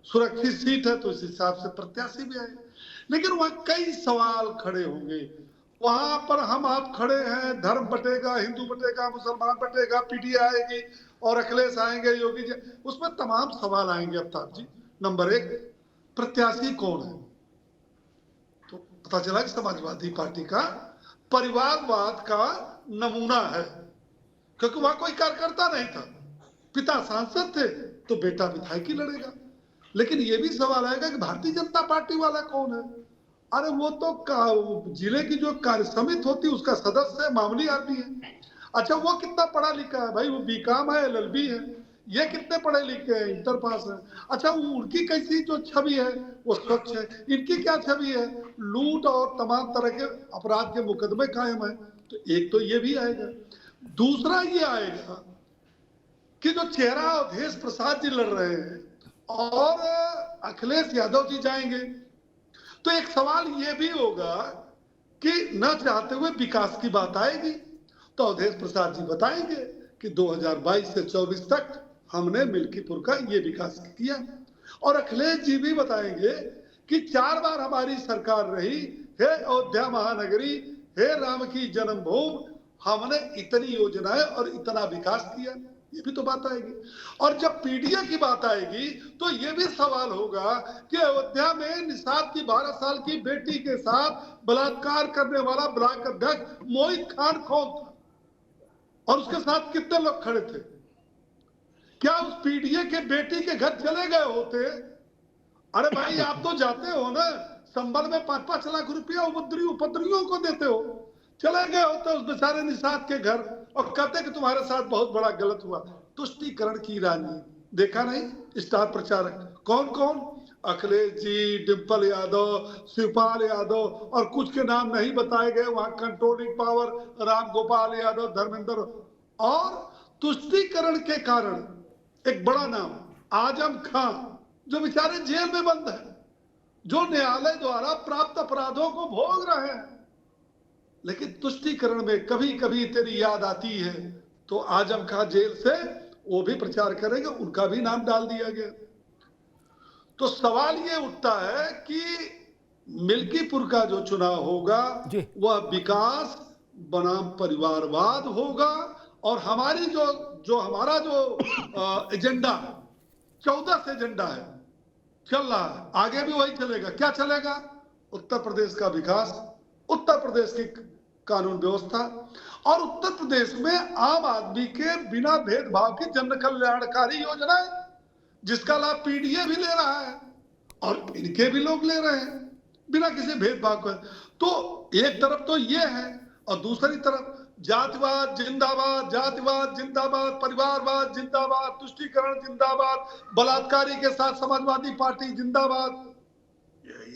सुरक्षित सीट है तो इस हिसाब से प्रत्याशी भी आएंगे, लेकिन वहां कई सवाल खड़े होंगे। वहां पर हम आप खड़े हैं, धर्म बटेगा, हिंदू बटेगा, मुसलमान बटेगा, पीडीए आएगी और अखिलेश आएंगे, योगी जी, उसमें तमाम सवाल आएंगे। अमिताभ जी, नंबर 1, प्रत्याशी कौन है? तो पता चला कि समाजवादी पार्टी का परिवारवाद का नमूना है, क्योंकि वहां कोई कार्यकर्ता नहीं था, पिता सांसद थे तो बेटा विधायक ही लड़ेगा। लेकिन ये भी सवाल आएगा कि भारतीय जनता पार्टी वाला कौन है? अरे वो तो जिले की जो कार्य समिति होती है उसका सदस्य है, मामूली आदमी है। अच्छा वो कितना पढ़ा लिखा है भाई? वो बीकॉम है, LLB है। ये कितने पढ़े लिखे हैं? इंटर पास है। अच्छा उनकी कैसी जो छवि है वो स्वच्छ है, इनकी क्या छवि है? लूट और तमाम तरह के अपराध के मुकदमे कायम है। तो एक तो ये भी आएगा। दूसरा ये आएगा कि जो चेहरा अवधेश प्रसाद जी लड़ रहे हैं और अखिलेश यादव जी जाएंगे, तो एक सवाल ये भी होगा कि न चाहते हुए विकास की बात आएगी तो अवधेश प्रसाद जी बताएंगे कि 2022 से 24 तक हमने मिल्कीपुर का ये विकास किया, और अखिलेश जी भी बताएंगे कि 4 बार हमारी सरकार रही है, अयोध्या महानगरी, हे राम की जन्मभूमि, हमने इतनी योजनाएं और इतना विकास किया, ये भी तो बात आएगी। और जब पीडीए की बात आएगी तो ये भी सवाल होगा कि अयोध्या में निषाद की 12 साल की बेटी के साथ बलात्कार करने वाला ब्लॉक अध्यक्ष मोहित खान कौन था और उसके साथ कितने लोग खड़े थे? क्या उस पीडीए के बेटी के घर चले गए होते? अरे भाई आप तो जाते हो ना, संबल में 5-5 लाख रुपया उपद्रवियों को देते हो, चले गए होते उस बेचारे निषाद के घर और कहते कि तुम्हारे साथ बहुत बड़ा गलत हुआ। तुष्टीकरण की राजनीति देखा नहीं? स्टार प्रचारक कौन कौन? अखिलेश जी, डिम्पल यादव, शिवपाल यादव और कुछ के नाम नहीं बताए गए वहां, कंट्रोलिंग पावर, राम गोपाल यादव, धर्मेंद्र। और तुष्टीकरण के कारण एक बड़ा नाम आजम खान जो बेचारे जेल में बंद है, जो न्यायालय द्वारा प्राप्त अपराधों को भोग रहे हैं, लेकिन तुष्टीकरण में कभी कभी तेरी याद आती है तो आजम खान जेल से वो भी प्रचार करेंगे, उनका भी नाम डाल दिया गया। तो सवाल ये उठता है कि मिल्कीपुर का जो चुनाव होगा वह विकास बनाम परिवारवाद होगा, और हमारी जो हमारा जो एजेंडा 14 से एजेंडा है चल रहा है, आगे भी वही चलेगा। क्या चलेगा? उत्तर प्रदेश का विकास, उत्तर प्रदेश की कानून व्यवस्था, और उत्तर प्रदेश में आम आदमी के बिना भेदभाव की जन कल्याणकारी योजनाएं जिसका लाभ पीडीए भी ले रहा है और इनके भी लोग ले रहे हैं बिना किसी भेदभाव के। तो एक तरफ तो ये है, और दूसरी तरफ जातिवाद जिंदाबाद, जातिवाद जिंदाबाद, परिवारवाद जिंदाबाद, तुष्टीकरण जिंदाबाद, बलात्कारी के साथ समाजवादी पार्टी जिंदाबाद।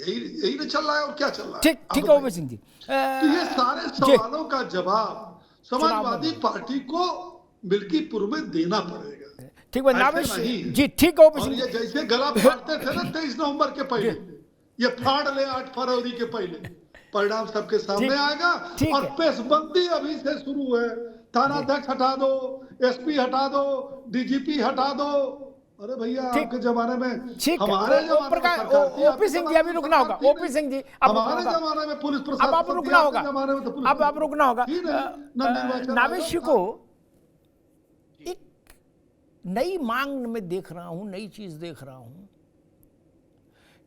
यही ना चल रहा है, और क्या चल रहा है? ठीक है ओपी सिंह जी, तो ये सारे सवालों का जवाब समाजवादी पार्टी को मिल्कीपुर में देना पड़ेगा। ठीक है नावेश जी, ठीक है ओपी सिंह। ये जैसे गला फाड़ते थे ना 23 नवंबर के पहले, ये फाड़ ले 8 फरवरी के पहले, परिणाम सबके सामने आएगा। और पेशबंदी अभी से शुरू है, थानाध्यक्ष हटा दो, एसपी हटा दो, डीजीपी हटा दो। अरे भैया आपके जमाने में, हमारे जमाने में ओपी सिंह जी अभी रुकना होगा। ओपी सिंह जी हमारे जमाने में पुलिस प्रशासन, अब आप रुकना होगा, अब आप रुकना होगा। नावेश को एक नई मांग में देख रहा हूं, नई चीज देख रहा हूं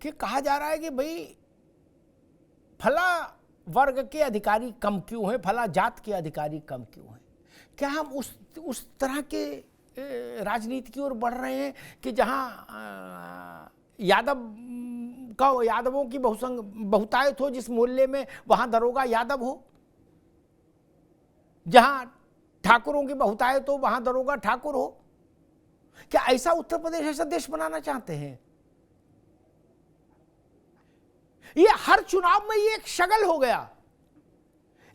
कि कहा जा रहा है कि भाई फला वर्ग के अधिकारी कम क्यों हैं, फला जात के अधिकारी कम क्यों हैं। क्या हम उस तरह के राजनीति की ओर बढ़ रहे हैं कि जहां यादवों की बहुतायत हो जिस मोहल्ले में, वहां दरोगा यादव हो, जहां ठाकुरों की बहुतायत हो वहां दरोगा ठाकुर हो? क्या ऐसा उत्तर प्रदेश, ऐसा देश बनाना चाहते हैं? ये हर चुनाव में ये एक शगल हो गया,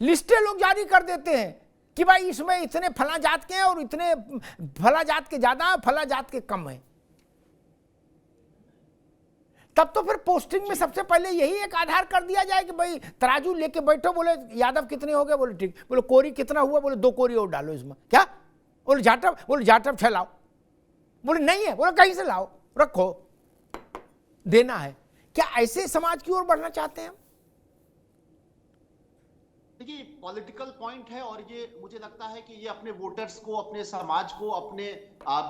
लिस्टें लोग जारी कर देते हैं कि भाई इसमें इतने फला जात के हैं और इतने फला जात के ज्यादा, फला जात के कम है। तब तो फिर पोस्टिंग में सबसे पहले यही एक आधार कर दिया जाए कि भाई तराजू लेके बैठो, बोले यादव कितने हो गए, बोले ठीक, बोले कोरी कितना हुआ, बोले 2 कोरी और डालो इसमें। क्या? बोले जाटव 6 लाओ, बोले नहीं है, बोले कहीं से लाओ, रखो, देना है। क्या ऐसे समाज की ओर बढ़ना चाहते हैं हम? देखिए पॉलिटिकल पॉइंट है और ये मुझे लगता है कि ये अपने वोटर्स को, अपने समाज को, अपने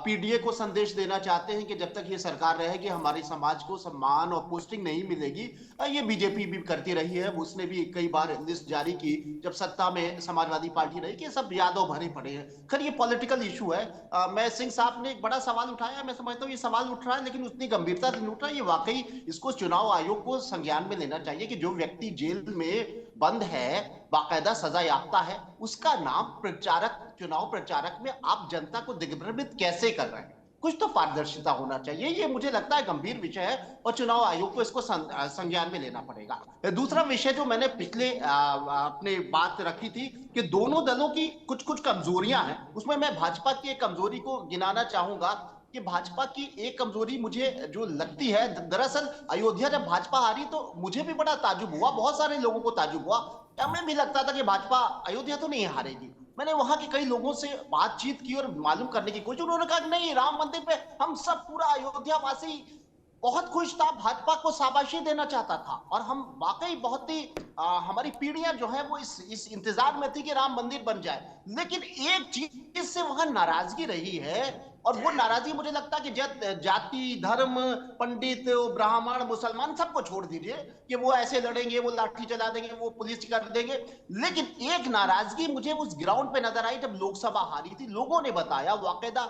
पीडीए को संदेश देना चाहते हैं कि जब तक ये सरकार रहेगी हमारे समाज को सम्मान और पोस्टिंग नहीं मिलेगी। ये बीजेपी भी करती रही है, उसने भी कई बार लिस्ट जारी की जब सत्ता में समाजवादी पार्टी रही कि सब यादव भरे पड़े हैं। खैर ये पॉलिटिकल इशू है। मैं सिंह साहब ने एक बड़ा सवाल उठाया, मैं समझता हूँ ये सवाल उठ रहा है लेकिन उतनी गंभीरता से नहीं उठ रहा। ये वाकई इसको चुनाव आयोग को संज्ञान में लेना चाहिए कि जो व्यक्ति जेल में बंद है, बाकायदा सजा याफ्ता है, उसका नाम प्रचारक, चुनाव प्रचारक में आप जनता को दिग्भ्रमित कैसे कर रहे हैं? कुछ तो पारदर्शिता होना चाहिए। ये मुझे लगता है गंभीर विषय है और चुनाव आयोग को इसको संज्ञान में लेना पड़ेगा। दूसरा विषय जो मैंने पिछले अपने बात रखी थी कि दोनों दलों की कुछ कुछ कमजोरियां हैं, उसमें मैं भाजपा की एक कमजोरी को गिनाना चाहूंगा कि भाजपा की एक कमजोरी मुझे जो लगती है, दरअसल अयोध्या जब भाजपा हारी तो मुझे भी बड़ा ताजुब हुआ, बहुत सारे लोगों को ताजुब हुआ। हमें भी लगता था कि भाजपा अयोध्या तो नहीं हारेगी। मैंने वहां के कई लोगों से बातचीत की और मालूम करने की कोशिश, उन्होंने कहा कि नहीं, राम मंदिर पे हम सब पूरा अयोध्या वासी बहुत खुश था, भाजपा को शाबाशी देना चाहता था और हम वाकई बहुत ही हमारी पीढ़ियां जो है वो इस इंतजार में थी कि राम मंदिर बन जाए। लेकिन एक चीज से वहां नाराजगी रही है और वो नाराजगी मुझे लगता है कि जाति, धर्म, पंडित, ब्राह्मण, मुसलमान सबको छोड़ दीजिए कि वो ऐसे लड़ेंगे, वो लाठी चला देंगे, वो पुलिस कर देंगे। लेकिन एक नाराजगी मुझे उस ग्राउंड पे नजर आई जब लोकसभा हारी थी। लोगों ने बताया वाकईदा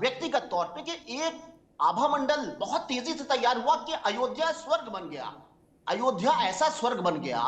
व्यक्तिगत तौर पे कि एक आभा मंडल बहुत तेजी से तैयार हुआ कि अयोध्या स्वर्ग बन गया, अयोध्या ऐसा स्वर्ग बन गया।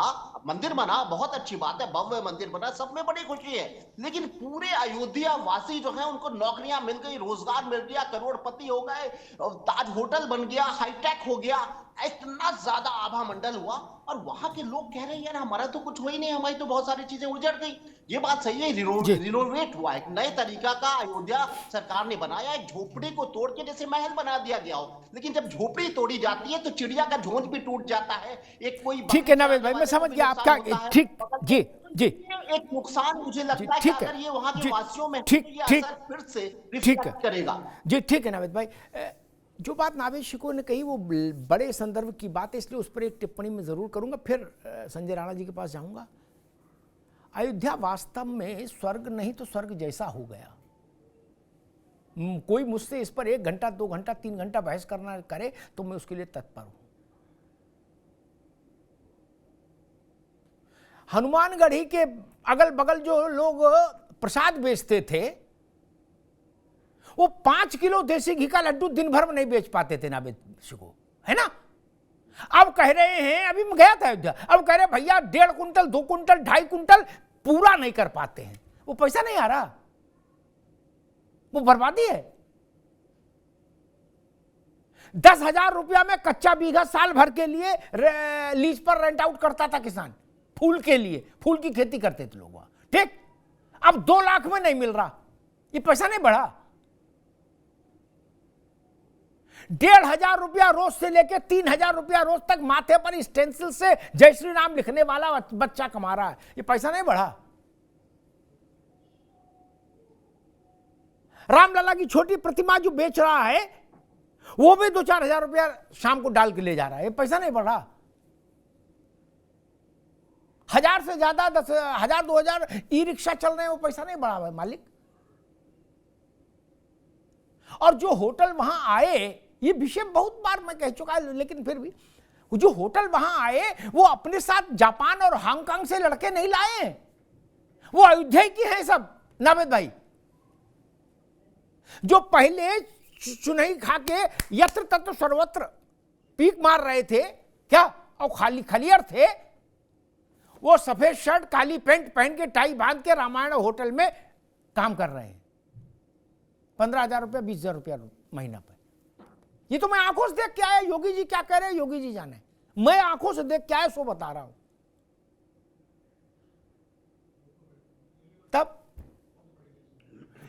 मंदिर बना, बहुत अच्छी बात है, भव्य मंदिर बना, सब में बड़ी खुशी है, लेकिन पूरे अयोध्या वासी जो है उनको नौकरियां मिल गई, रोजगार मिल गया, करोड़पति हो गए, ताज होटल बन गया, हाईटेक हो गया, इतना ज्यादा आभा मंडल हुआ। और वहां के लोग कह रहे हैं यार हमारा तो कुछ हो ही नहीं, हमारी तो बहुत सारी चीजें उजड़ गई। ये बात सही है, रिनोवेट हुआ, एक नए तरीका का अयोध्या सरकार ने बनाया। एक झोपड़ी को तोड़ के जैसे महल बना दिया गया हो, लेकिन जब झोपड़ी तोड़ी जाती है तो चिड़िया का झोंझ भी टूट जाता है। एक कोई ठीक है नावेद भाई, मैं समझ गया आपका। ठीक, जी जी, एक नुकसान मुझे लगता है कि अगर ये वहां के वासियों में ठीक फिर से रिफ्लेक्ट करेगा। जी ठीक है नावेद भाई, जो बात नावेद शिकोह ने कही वो बड़े संदर्भ की बात है, इसलिए उस पर एक टिप्पणी मैं जरूर करूंगा, फिर संजय राणा जी के पास जाऊंगा। अयोध्या वास्तव में स्वर्ग नहीं तो स्वर्ग जैसा हो गया। कोई मुझसे इस पर 1 घंटा, 2 घंटा, 3 घंटा बहस करना करे तो मैं उसके लिए तत्पर हूं। हनुमानगढ़ी के अगल बगल जो लोग प्रसाद बेचते थे वो 5 किलो देसी घी का लड्डू दिन भर में नहीं बेच पाते थे नावेद शिकोह, है ना। अब कह रहे हैं, अभी मैं गया था अयोध्या, अब कह रहे भैया 1.5 कुंटल, 2 कुंटल, 2.5 कुंटल पूरा नहीं कर पाते हैं, वो पैसा नहीं आ रहा, वो बर्बादी है। 10,000 रुपया में कच्चा बीघा साल भर के लिए लीज पर रेंट आउट करता था किसान, फूल के लिए, फूल की खेती करते थे लोग वहां, ठीक। अब 2 लाख में नहीं मिल रहा, ये पैसा नहीं बढ़ा। 1,500 रुपया रोज से लेकर 3,000 रुपया रोज तक माथे पर स्टेंसिल से जय श्री राम लिखने वाला बच्चा कमा रहा है, ये पैसा नहीं बढ़ा। रामलला की छोटी प्रतिमा जो बेच रहा है वो भी 2-4 हजार रुपया शाम को डाल के ले जा रहा है, ये पैसा नहीं बढ़ा। 1,000 से ज्यादा 10,000, 2,000 ई रिक्शा चल रहे हैं, वो पैसा नहीं बढ़ा है मालिक। और जो होटल वहां आए, ये विषय बहुत बार मैं कह चुका है, लेकिन फिर भी जो होटल वहां आए वो अपने साथ जापान और हांगकांग से लड़के नहीं लाए, वो अयोध्या के हैं सब नावेद भाई। जो पहले चुनई खा के यत्र तत्र सर्वत्र पीक मार रहे थे क्या, और खाली खलियर थे, वो सफेद शर्ट काली पैंट पहन के टाई बांध के रामायण होटल में काम कर रहे हैं। 15,000 रुपया, 20,000 रुपया महीना पर। ये तो मैं आंखों से देख के आया, योगी जी क्या कह रहे हैं योगी जी जाने, मैं आंखों से देख के आया सो बता रहा हूं। तब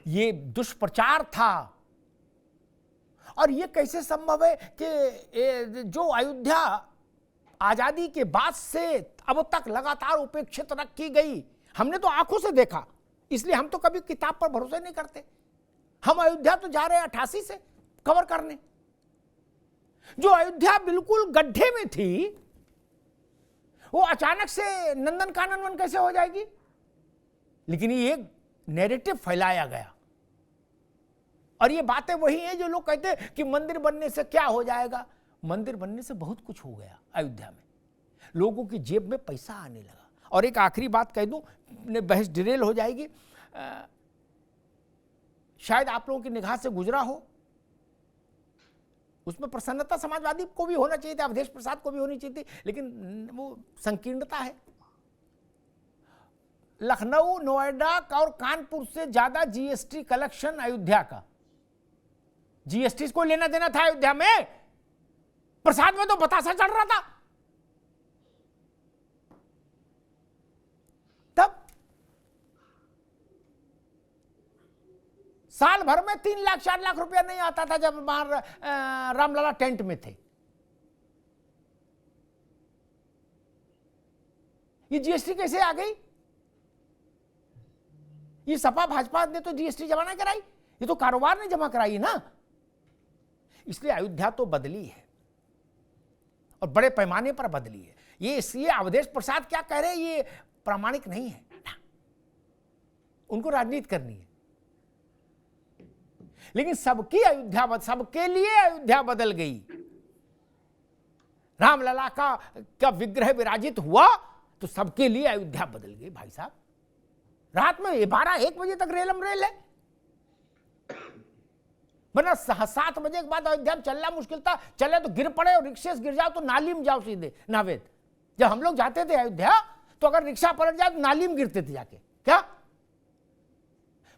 ये दुष्प्रचार था। और ये कैसे संभव है कि जो अयोध्या आजादी के बाद से अब तक लगातार उपेक्षित रखी गई, हमने तो आंखों से देखा, इसलिए हम तो कभी किताब पर भरोसा नहीं करते। हम अयोध्या तो जा रहे हैं 88 से कवर करने। जो अयोध्या बिल्कुल गड्ढे में थी वो अचानक से नंदन कानन वन कैसे हो जाएगी? लेकिन ये एक नैरेटिव फैलाया गया, और ये बातें वही हैं जो लोग कहते हैं कि मंदिर बनने से क्या हो जाएगा। मंदिर बनने से बहुत कुछ हो गया अयोध्या में, लोगों की जेब में पैसा आने लगा। और एक आखिरी बात कह दूं, बहस डिरेल हो जाएगी, शायद आप लोगों की निगाह से गुजरा हो, उसमें प्रसन्नता समाजवादी को भी होना चाहिए था, अवधेश प्रसाद को भी होनी चाहिए थी, लेकिन वो संकीर्णता है। लखनऊ, नोएडा और कानपुर से ज्यादा जीएसटी कलेक्शन अयोध्या का। जीएसटी को लेना देना था अयोध्या में, प्रसाद में तो बतासा चढ़ रहा था। तब साल भर में 3 लाख 4 लाख रुपया नहीं आता था जब बाहर रामलला टेंट में थे। ये जीएसटी कैसे आ गई? ये सपा भाजपा ने तो जीएसटी जमा नहीं कराई, ये तो कारोबार ने जमा कराई ना। इसलिए अयोध्या तो बदली है और बड़े पैमाने पर बदली है। ये इसलिए अवधेश प्रसाद क्या कह रहे हैं ये प्रामाणिक नहीं है, उनको राजनीति करनी है। लेकिन सबकी अयोध्या, सबके लिए अयोध्या बदल गई। रामलला का विग्रह विराजित हुआ तो सबके लिए अयोध्या बदल गई। भाई साहब, रात में 12-1 बजे तक रेलम रेल है, वरना 7 बजे के बाद अयोध्या में चलना मुश्किल था। चले तो गिर पड़े, और रिक्शे से गिर जाओ तो नाली में जाओ सीधे नावेद। जब हम लोग जाते थे अयोध्या तो अगर रिक्शा पलट जाए तो नाली में गिरते थे जाके। क्या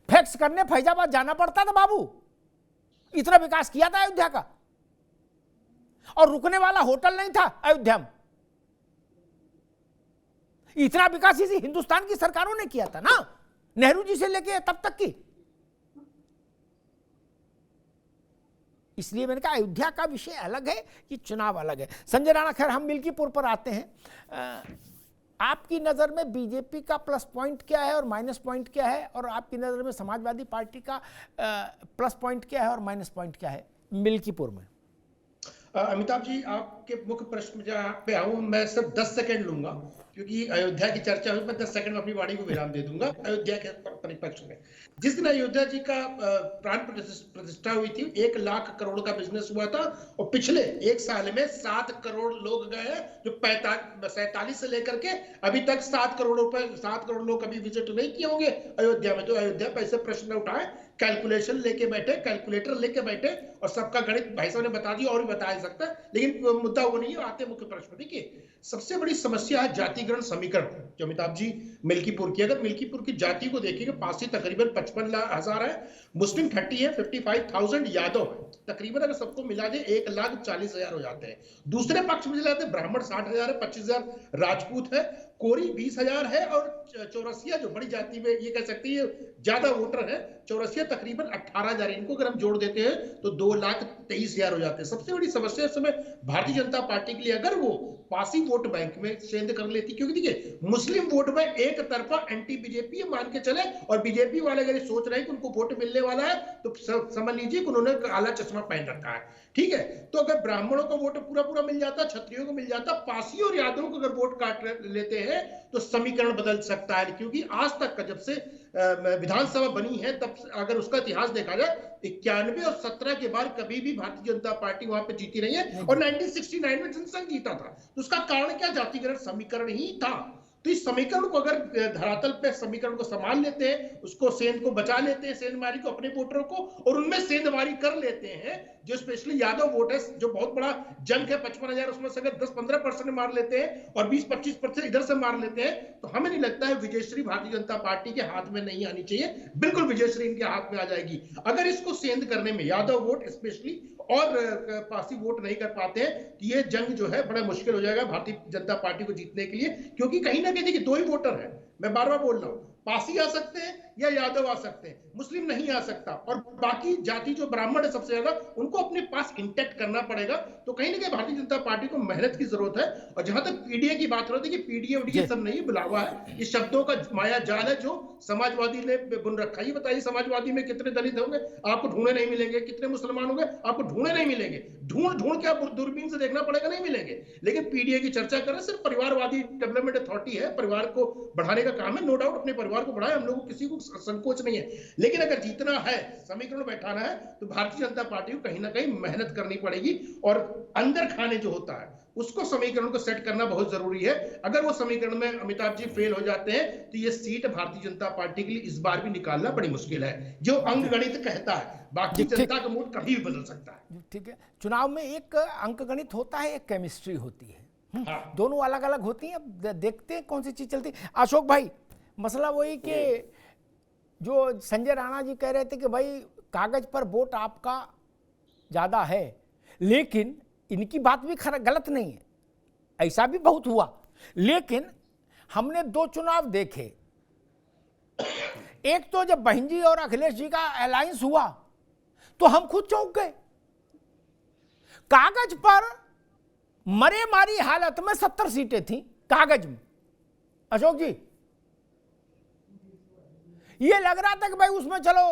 फैक्स करने फैजाबाद जाना पड़ता था बाबू, इतना विकास किया था अयोध्या का। और रुकने वाला होटल नहीं था अयोध्या में, इतना विकास इसी हिंदुस्तान की सरकारों ने किया था ना, नेहरू जी से लेके तब तक की। इसलिए मैंने कहा अयोध्या का विषय अलग है, ये चुनाव अलग है। संजय राणा, खैर हम मिल्कीपुर पर आते हैं। आपकी नज़र में बीजेपी का प्लस पॉइंट क्या है और माइनस पॉइंट क्या है, और आपकी नज़र में समाजवादी पार्टी का प्लस पॉइंट क्या है और माइनस पॉइंट क्या है मिल्कीपुर में? अमिताभ जी, आपके मुख्य प्रश्न पे आऊं, मैं सिर्फ 10 सेकंड लूंगा क्योंकि अयोध्या की चर्चा हुई। मैं 10 सेकंड में अपनी वाणी को विराम दे दूंगा। अयोध्या के परिप्रेक्ष्य में जिस दिन अयोध्या जी का प्राण प्रतिष्ठा हुई थी, 1 लाख करोड़ का बिजनेस हुआ था, और पिछले 1 साल में 7 करोड़ लोग गए हैं, जो 47 से लेकर के अभी तक 7 करोड़ लोग कभी विजिट नहीं किए होंगे अयोध्या में। तो अयोध्या पे ऐसे प्रश्न उठाए, कैलकुलेशन लेके बैठे, कैलकुलेटर लेके बैठे, और सबका गणित भाई साहब ने बता दिया और भी बताया सकता है, लेकिन मुद्दा वो नहीं है। आते मुख्य प्रश्न। देखिए, सबसे बड़ी समस्या है जातिगण समीकरण, जो अमिताभ जी मिल्कीपुर की। अगर मिल्कीपुर की जाति को देखेंगे, पासी तकरीबन 55,000 है, मुस्लिम 30 है, 55,000 यादव है। तकरीबन अगर सबको मिला दे 1,40,000 हो जाते हैं। दूसरे पक्ष में जाते हैं ब्राह्मण 60,000 है, 25,000 राजपूत है, कोरी 20,000 है, और चौरसिया जो बड़ी जाति में ये कह सकती है ज्यादा वोटर है, चौरसिया तकरीबन 18,000। इनको अगर हम जोड़ देते हैं तो 2,23,000 हो जाते हैं। सबसे बड़ी समस्या इस समय भारतीय जनता पार्टी के लिए, अगर वो पासी वोट बैंक में सेंध कर लेती, क्योंकि देखिए मुस्लिम वोट में एक तरफा एंटी बीजेपी मान के चले, और बीजेपी वाले अगर सोच रहे हैं कि उनको वोट मिलने वाला है तो समझ लीजिए कि उन्होंने काला चश्मा पहन रखा है। ठीक है, तो अगर ब्राह्मणों को वोट पूरा मिल जाता, क्षत्रियों को मिल जाता, पासी और यादवों को अगर वोट काट लेते हैं तो समीकरण बदल सकता है। क्योंकि आज तक का जब से विधानसभा बनी है, तब अगर उसका इतिहास देखा जाए, 91 और 17 के बाद कभी भी भारतीय जनता पार्टी वहां पे जीती नहीं है, और 1969 में जनसंघ जीता था। तो उसका कारण क्या? जातिगण समीकरण ही था। तो इस समीकरण को अगर धरातल पे समीकरण को संभाल लेते हैं, उसको सेंध को बचा लेते हैं, सेंधमारी को, अपने वोटरों को, और उनमें सेंधमारी कर लेते हैं, जो स्पेशली यादव वोट है, जो बहुत बड़ा जंग है 55,000, उसमें से अगर 10-15% मार लेते हैं और 20-25% इधर से मार लेते हैं, तो हमें नहीं लगता है विजयश्री भारतीय जनता पार्टी के हाथ में नहीं आनी चाहिए। बिल्कुल विजयश्री इनके हाथ में आ जाएगी। अगर इसको सेंध करने में यादव वोट स्पेशली और पासी वोट नहीं कर पाते हैं, तो ये जंग जो है बड़ा मुश्किल हो जाएगा भारतीय जनता पार्टी को जीतने के लिए। क्योंकि कहीं ना कहीं देखिए 2 ही वोटर है, मैं बार बार बोल रहा हूं, पासी आ सकते हैं या यादव आ सकते हैं, मुस्लिम नहीं आ सकता। और बाकी जाति जो ब्राह्मण है सबसे ज्यादा, उनको अपने पास इंटैक्ट करना पड़ेगा। तो कहीं ना कहीं भारतीय जनता पार्टी को मेहनत की जरूरत है। और जहां तक पीडीए की बात हो रही है, पीडीए उडीए सब नहीं, बुलावा है, ये शब्दों का माया जाल है जो समाजवादी ने बुन रखा है। ये बताइए, समाजवादी में कितने दलित होंगे आपको ढूंढे नहीं मिलेंगे, कितने मुसलमान होंगे आपको ढूंढे नहीं मिलेंगे, ढूंढ ढूंढ के आप दूरबीन से देखना पड़ेगा, नहीं मिलेंगे। लेकिन पीडीए की चर्चा करें, सिर्फ परिवारवादी डेवलपमेंट अथॉरिटी है, परिवार को बढ़ाने का काम है, नो डाउट अपने परिवार को बढ़ाए, हम लोगों को किसी को संकोच नहीं है। लेकिन अगर जीतना है, समीकरण बैठाना है, तो भारतीय जनता पार्टी को कहीं ना कहीं मेहनत करनी पड़ेगी। और अंदर खाने जो होता है उसको, समीकरण को सेट करना बहुत जरूरी है। अगर वो समीकरण में अमिताभ जी फेल हो जाते हैं तो ये सीट भारतीय जनता पार्टी के लिए इस बार भी निकालना बड़ी मुश्किल है, जो अंकगणित कहता है। बाकी जनता का मूड कभी भी बदल सकता है। ठीक है, चुनाव में एक अंकगणित होता है, एक केमिस्ट्री होती है। दोनों अलग अलग होती हैं। अब देखते हैं कौन सी चीज चलती है। अशोक भाई, मसला वही कि जो संजय राणा जी कह रहे थे कि भाई कागज पर वोट आपका ज्यादा है, लेकिन इनकी बात भी गलत नहीं है, ऐसा भी बहुत हुआ। लेकिन हमने 2 चुनाव देखे, एक तो जब बहन जी और अखिलेश जी का अलायंस हुआ तो हम खुद चौंक गए। कागज पर मरे मारी हालत में 70 सीटें थी कागज में। अशोक जी, ये लग रहा था कि भाई उसमें चलो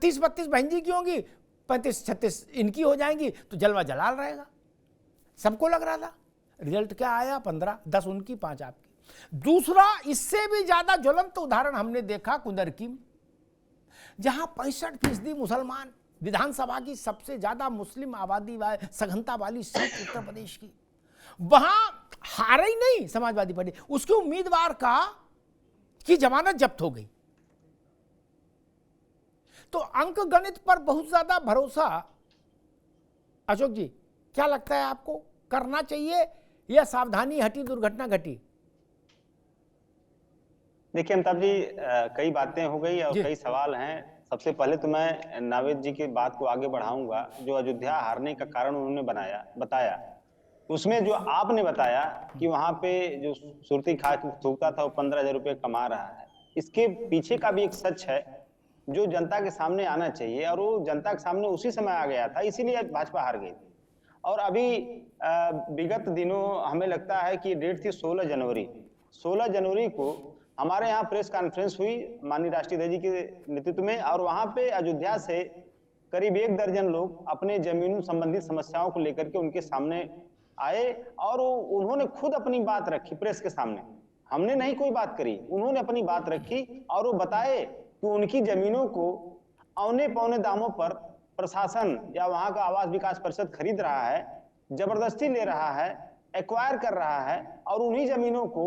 30-32 बहन जी की होंगी, 35-36 इनकी हो जाएंगी, तो जलवा जलाल रहेगा, सबको लग रहा था। रिजल्ट क्या आया? 15, 10 उनकी, 5 आपकी। दूसरा, इससे भी ज्यादा ज्वलंत उदाहरण हमने देखा कुंदरकी में, जहां 65% मुसलमान, विधानसभा की सबसे ज्यादा मुस्लिम आबादी सघनता वाली सीट उत्तर प्रदेश की, वहां हारे ही नहीं समाजवादी पार्टी, उसके उम्मीदवार की जमानत जब्त हो गई। तो अंक गणित पर बहुत ज्यादा भरोसा, अशोक जी क्या लगता है आपको, करना चाहिए या सावधानी हटी दुर्घटना घटी? देखिए अमिताभ जी, कई बातें हो गई और कई सवाल हैं। सबसे पहले तो मैं नावेद जी की बात को आगे बढ़ाऊंगा। जो अयोध्या हारने का कारण उन्होंने बताया, उसमें जो आपने बताया कि वहां पे जो सुरती खाक थूकता था वो 15,000 रुपये कमा रहा है, इसके पीछे का भी एक सच है जो जनता के सामने आना चाहिए, और वो जनता के सामने उसी समय आ गया था, इसीलिए भाजपा हार गई थी। और अभी विगत दिनों हमें लगता है कि डेट थी 16 जनवरी। 16 जनवरी को हमारे यहाँ प्रेस कॉन्फ्रेंस हुई माननीय राष्ट्रीय अध्यक्ष जी के नेतृत्व में, और वहां पे अयोध्या से करीब 1 दर्जन लोग अपने जमीनों संबंधित समस्याओं को लेकर के उनके सामने आए, और उन्होंने खुद अपनी बात रखी प्रेस के सामने। हमने नहीं कोई बात करी, उन्होंने अपनी बात रखी और वो बताए कि उनकी जमीनों को औने पौने दामों पर प्रशासन या वहां का आवास विकास परिषद खरीद रहा है, जबरदस्ती ले रहा है, एक्वायर कर रहा है, और उन्हीं जमीनों को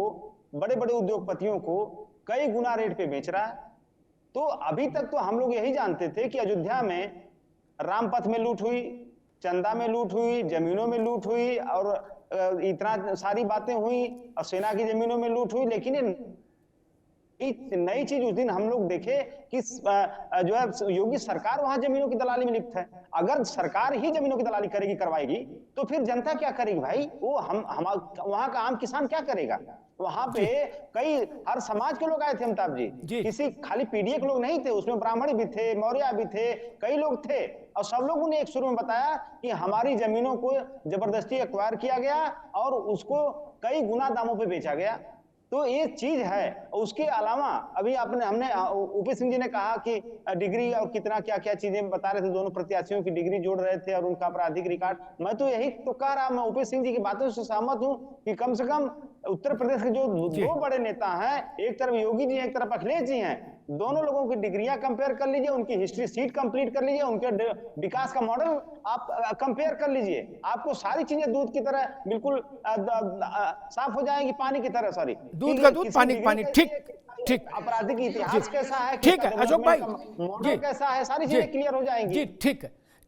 बड़े बड़े उद्योगपतियों को कई गुना रेट पे बेच रहा है। तो अभी तक तो हम लोग यही जानते थे कि अयोध्या में रामपथ में लूट हुई, चंदा में लूट हुई, जमीनों में लूट हुई, और इतना सारी बातें हुई, और सेना की जमीनों में लूट हुई। लेकिन नई चीज उस दिन हम लोग देखे कि जो है योगी सरकार वहां जमीनों की दलाली में लिप्त है। अगर सरकार ही जमीनों की दलाली करेगी, करवाएगी, तो फिर जनता क्या करेगी भाई? वो हम वहां का आम किसान क्या करेगा? वहां पे कई हर समाज के लोग आए थे अमिताभ जी, किसी खाली पीडीए के लोग नहीं थे, उसमें ब्राह्मण भी थे, मौर्य भी थे, कई लोग थे, और सब लोगों ने एक सुर में बताया कि हमारी जमीनों को जबरदस्ती एक्वायर किया गया और उसको कई गुना दामों पे बेचा गया। तो ये चीज है। उसके अलावा अभी हमने ओपी सिंह जी ने कहा कि डिग्री और कितना क्या क्या चीजें बता रहे थे, दोनों प्रत्याशियों की डिग्री जोड़ रहे थे और उनका आपराधिक रिकॉर्ड। मैं तो यही तो कह रहा, मैं ओपी सिंह जी की बातों से सहमत हूं कि कम से कम उत्तर प्रदेश के जो 2 बड़े नेता हैं, एक तरफ योगी जी हैं, एक तरफ अखिलेश जी हैं, दोनों लोगों की डिग्रियां कंपेयर कर लीजिए, उनकी हिस्ट्री सीट कंप्लीट कर लीजिए, उनके विकास का मॉडल आप कंपेयर कर लीजिए, आपको सारी चीजें दूध की तरह बिल्कुल साफ हो जाएंगी, पानी की तरह। सॉरी, दूध का दूध, पानी पानी। ठीक। आपराधिक इतिहास कैसा है, ठीक है अशोक भाई, मॉडल कैसा है, सारी चीजें क्लियर हो जाएंगी जी।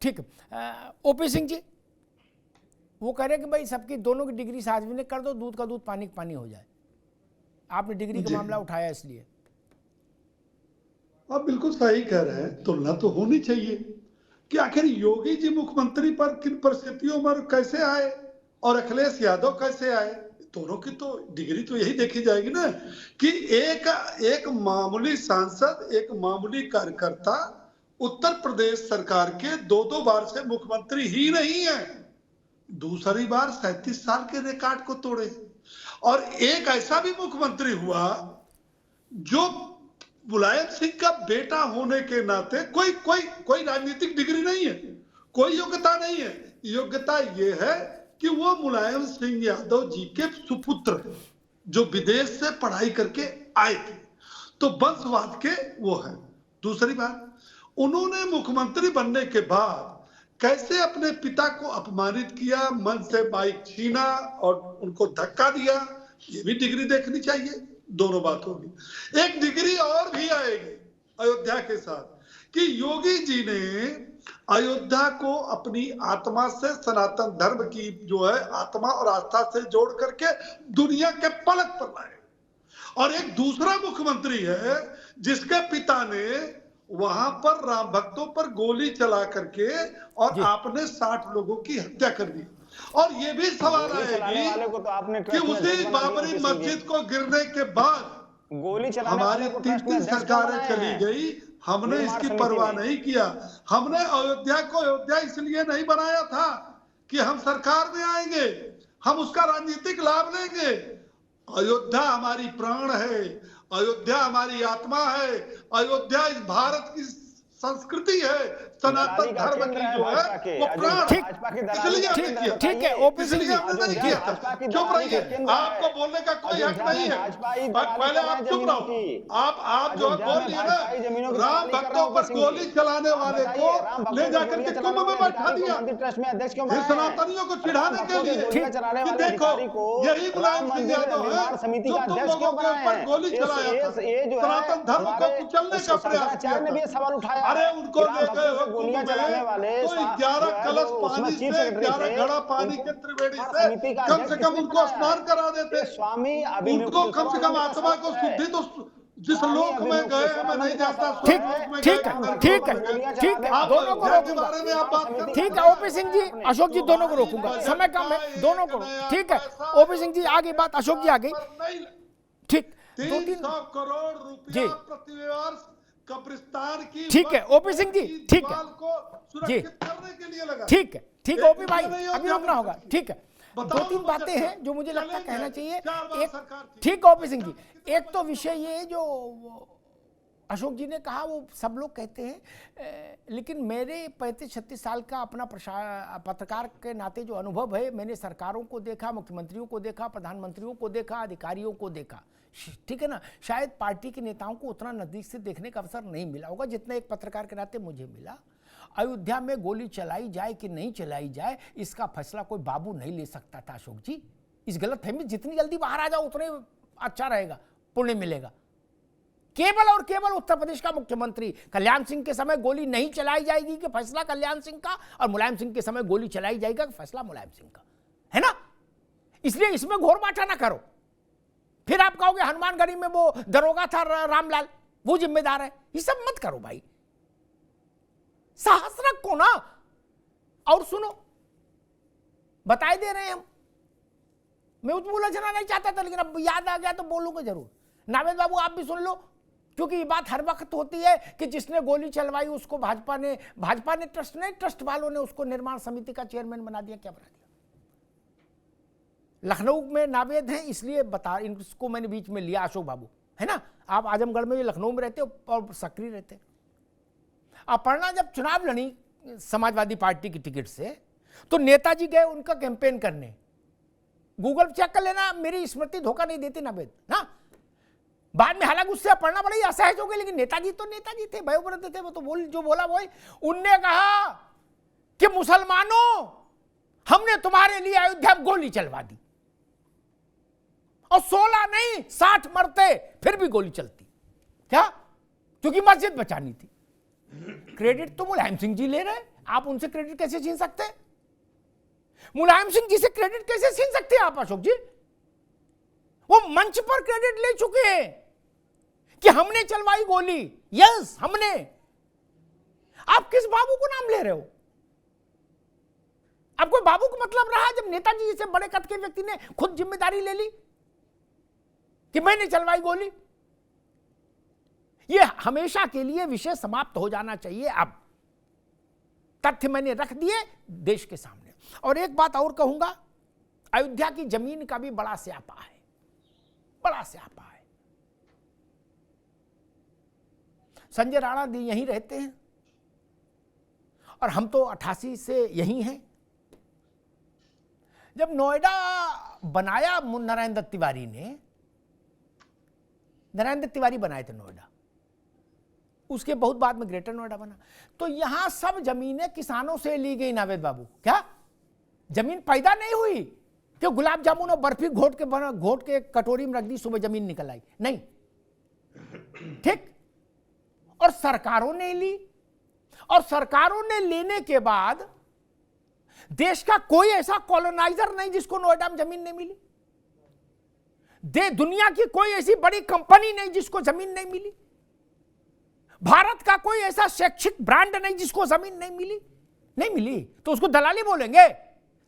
ठीक। ओपी सिंह जी वो कह रहे कि भाई सबकी दोनों की डिग्री सार्वजनिक कर दो, दूध का दूध पानी पानी हो जाए। आपने डिग्री का मामला उठाया इसलिए। आप बिल्कुल सही कह रहे हैं, तुलना तो होनी चाहिए कि आखिर योगी जी मुख्यमंत्री पर किन परिस्थितियों में कैसे आए और अखिलेश यादव कैसे आए, दोनों की तो डिग्री तो यही देखी जाएगी ना कि एक मामूली सांसद, एक मामूली कार्यकर्ता उत्तर प्रदेश सरकार के 2-2 बार से मुख्यमंत्री ही नहीं है, दूसरी बार 37 साल के रिकॉर्ड को तोड़े। और एक ऐसा भी मुख्यमंत्री हुआ जो मुलायम सिंह का बेटा होने के नाते कोई राजनीतिक डिग्री नहीं है, कोई योग्यता नहीं है। योग्यता ये है कि वो मुलायम सिंह यादव जी के सुपुत्र हैं, जो विदेश से पढ़ाई करके आए थे, तो वंशवाद के वो है। दूसरी बात, उन्होंने मुख्यमंत्री बनने के बाद कैसे अपने पिता को अपमानित किया, मन से माइक छीना और उनको धक्का दिया, ये भी डिग्री देखनी चाहिए। दोनों बात होगी। एक डिग्री और भी आएगी अयोध्या के साथ कि योगी जी ने अयोध्या को अपनी आत्मा से, सनातन धर्म की जो है आत्मा और आस्था से जोड़ करके दुनिया के पलक पर लाए। और एक दूसरा मुख्यमंत्री है जिसके पिता ने वहां पर राम भक्तों पर गोली चला करके और आपने 60 लोगों की हत्या कर दी। और ये भी सवाल आएगी कि उसी बाबरी मस्जिद को गिरने के बाद गोली चलाने हमारी 3 सरकारें चली गई, हमने इसकी परवाह नहीं किया। हमने अयोध्या को अयोध्या इसलिए नहीं बनाया था कि हम सरकार में आएंगे, हम उसका राजनीतिक लाभ लेंगे। अयोध्या हमारी प्राण है, अयोध्या हमारी आत्मा है, अयोध्या इस भारत की संस्कृति है, सनातन धर्म की जो है वो प्राण। ठीक है ओपीसी जी, हमने नहीं किया था। चुप रहिए, आपको बोलने का कोई हक नहीं है। पहले आप चुप रहो। आप जो बोल रही है ना, राम भक्तों पर गोली चलाने वाले को ले जाकर के कुंभ में बैठा दिया, फिर सनातनियों को चिढ़ाने के लिए कि देखो यही मुलायम सिंह यादव है जो तुम लोगों के ऊपर गोली चलाया था, सनातन धर्म को कुचलने का प्रयास किया। अरे उनको ले गए हो गोलियां चलाने वाले तो 11 कलश पानी से, 11 घड़ा पानी के त्रिवेणी से कम से कम उनको स्नान करा देते। स्वामी उनको कम से कम आत्मा को शुद्धि तो जिस लोक में गए मैं नहीं जाता। ठीक है दोनों को रोकूंगा। ठीक है ओपी सिंह जी, अशोक जी दोनों को रोकूंगा, समय कम है, दोनों को। ठीक है ओपी सिंह जी आगे बात, अशोक जी आ गई। ठीक 300 करोड़ रुपया प्रति वर्ष कब्रिस्तान की, ठीक है ओपी सिंह जी, ठीक है जी, करने के लिए लगा। ठीक है ओपी भाई अभी रोकना होगा। ठीक है 2-3 बातें हैं जो मुझे लगता कहना चाहिए। एक ठीक है ओपी सिंह जी, एक तो विषय ये जो अशोक जी ने कहा वो सब लोग कहते हैं, लेकिन मेरे 35-36 साल का अपना पत्रकार के नाते जो अनुभव है, मैंने सरकारों को देखा, मुख्यमंत्रियों को देखा, प्रधानमंत्रियों को देखा, अधिकारियों को देखा, ठीक है ना। शायद पार्टी के नेताओं को उतना नजदीक से देखने का अवसर नहीं मिला होगा जितना एक पत्रकार के नाते मुझे मिला। अयोध्या में गोली चलाई जाए कि नहीं चलाई जाए इसका फैसला कोई बाबू नहीं ले सकता था अशोक जी। इस गलतफहमी जितनी जल्दी बाहर आ जाओ उतने अच्छा रहेगा, पुण्य मिलेगा। केवल और केवल उत्तर प्रदेश का मुख्यमंत्री कल्याण सिंह के समय गोली नहीं चलाई जाएगी कि फैसला कल्याण सिंह का, और मुलायम सिंह के समय गोली चलाई जाएगा कि फैसला मुलायम सिंह का, है ना। इसलिए इसमें घोर बाटा ना करो। फिर आप कहोगे हनुमानगढ़ी में वो दरोगा था रामलाल, वो जिम्मेदार है, ये सब मत करो भाई, साहस रखो ना। और सुनो, बताए दे रहे हैं हम, मैं उस उलझना नहीं चाहता था लेकिन अब याद आ गया तो बोलूंगा जरूर। नावेद बाबू आप भी सुन लो, क्योंकि ये बात हर वक्त होती है कि जिसने गोली चलवाई उसको भाजपा ने ट्रस्ट वालों ने उसको निर्माण समिति का चेयरमैन बना दिया। क्या बना दिया? लखनऊ में नावेद हैं इसलिए बता, इनको मैंने बीच में लिया, अशोक बाबू है ना। आप आजमगढ़ में भी लखनऊ में रहते हो और सक्रिय रहते। अपर्णा जब चुनाव लड़ी समाजवादी पार्टी की टिकट से तो नेताजी गए उनका कैंपेन करने। गूगल चेक कर लेना, मेरी स्मृति धोखा नहीं देती नावेद ना। बाद में हालांकि उससे अपर्णा बड़ी असहज हो गई, लेकिन नेताजी तो नेताजी थे, भयवृद्ध थे, वो तो जो बोला वही। उनने कहा कि मुसलमानों हमने तुम्हारे लिए अयोध्या में गोली चलवा दी, और 16 नहीं 60 मरते फिर भी गोली चलती। क्या? क्योंकि मस्जिद बचानी थी। क्रेडिट तो मुलायम सिंह जी ले रहे, आप उनसे क्रेडिट कैसे छीन सकते हैं? मुलायम सिंह जी से क्रेडिट कैसे छीन सकते हैं आप अशोक जी? वो मंच पर क्रेडिट ले चुके हैं कि हमने चलवाई गोली। यस हमने। आप किस बाबू को नाम ले रहे हो? अब कोई बाबू को मतलब रहा जब नेताजी जैसे बड़े कद के व्यक्ति ने खुद जिम्मेदारी ले ली कि मैंने चलवाई गोली? यह हमेशा के लिए विषय समाप्त हो जाना चाहिए। अब तथ्य मैंने रख दिए देश के सामने। और एक बात और कहूंगा, अयोध्या की जमीन का भी बड़ा स्यापा है, बड़ा स्यापा है। संजय राणा जी यहीं रहते हैं और हम तो 88 से यहीं हैं। जब नोएडा बनाया नरेंद्र तिवारी ने, नरेंद्र तिवारी बनाए थे नोएडा, उसके बहुत बाद में ग्रेटर नोएडा बना, तो यहां सब जमीनें किसानों से ली गई। नावेद बाबू, क्या जमीन पैदा नहीं हुई कि गुलाब जामुन और बर्फी घोट के कटोरी में रख दी, सुबह जमीन निकल आई? नहीं, ठीक। और सरकारों ने ली, और सरकारों ने लेने के बाद देश का कोई ऐसा कॉलोनाइजर नहीं जिसको नोएडा में जमीन नहीं मिली। दुनिया की कोई ऐसी बड़ी कंपनी नहीं जिसको जमीन नहीं मिली। भारत का कोई ऐसा शैक्षिक ब्रांड नहीं जिसको जमीन नहीं मिली। नहीं मिली तो उसको दलाली बोलेंगे?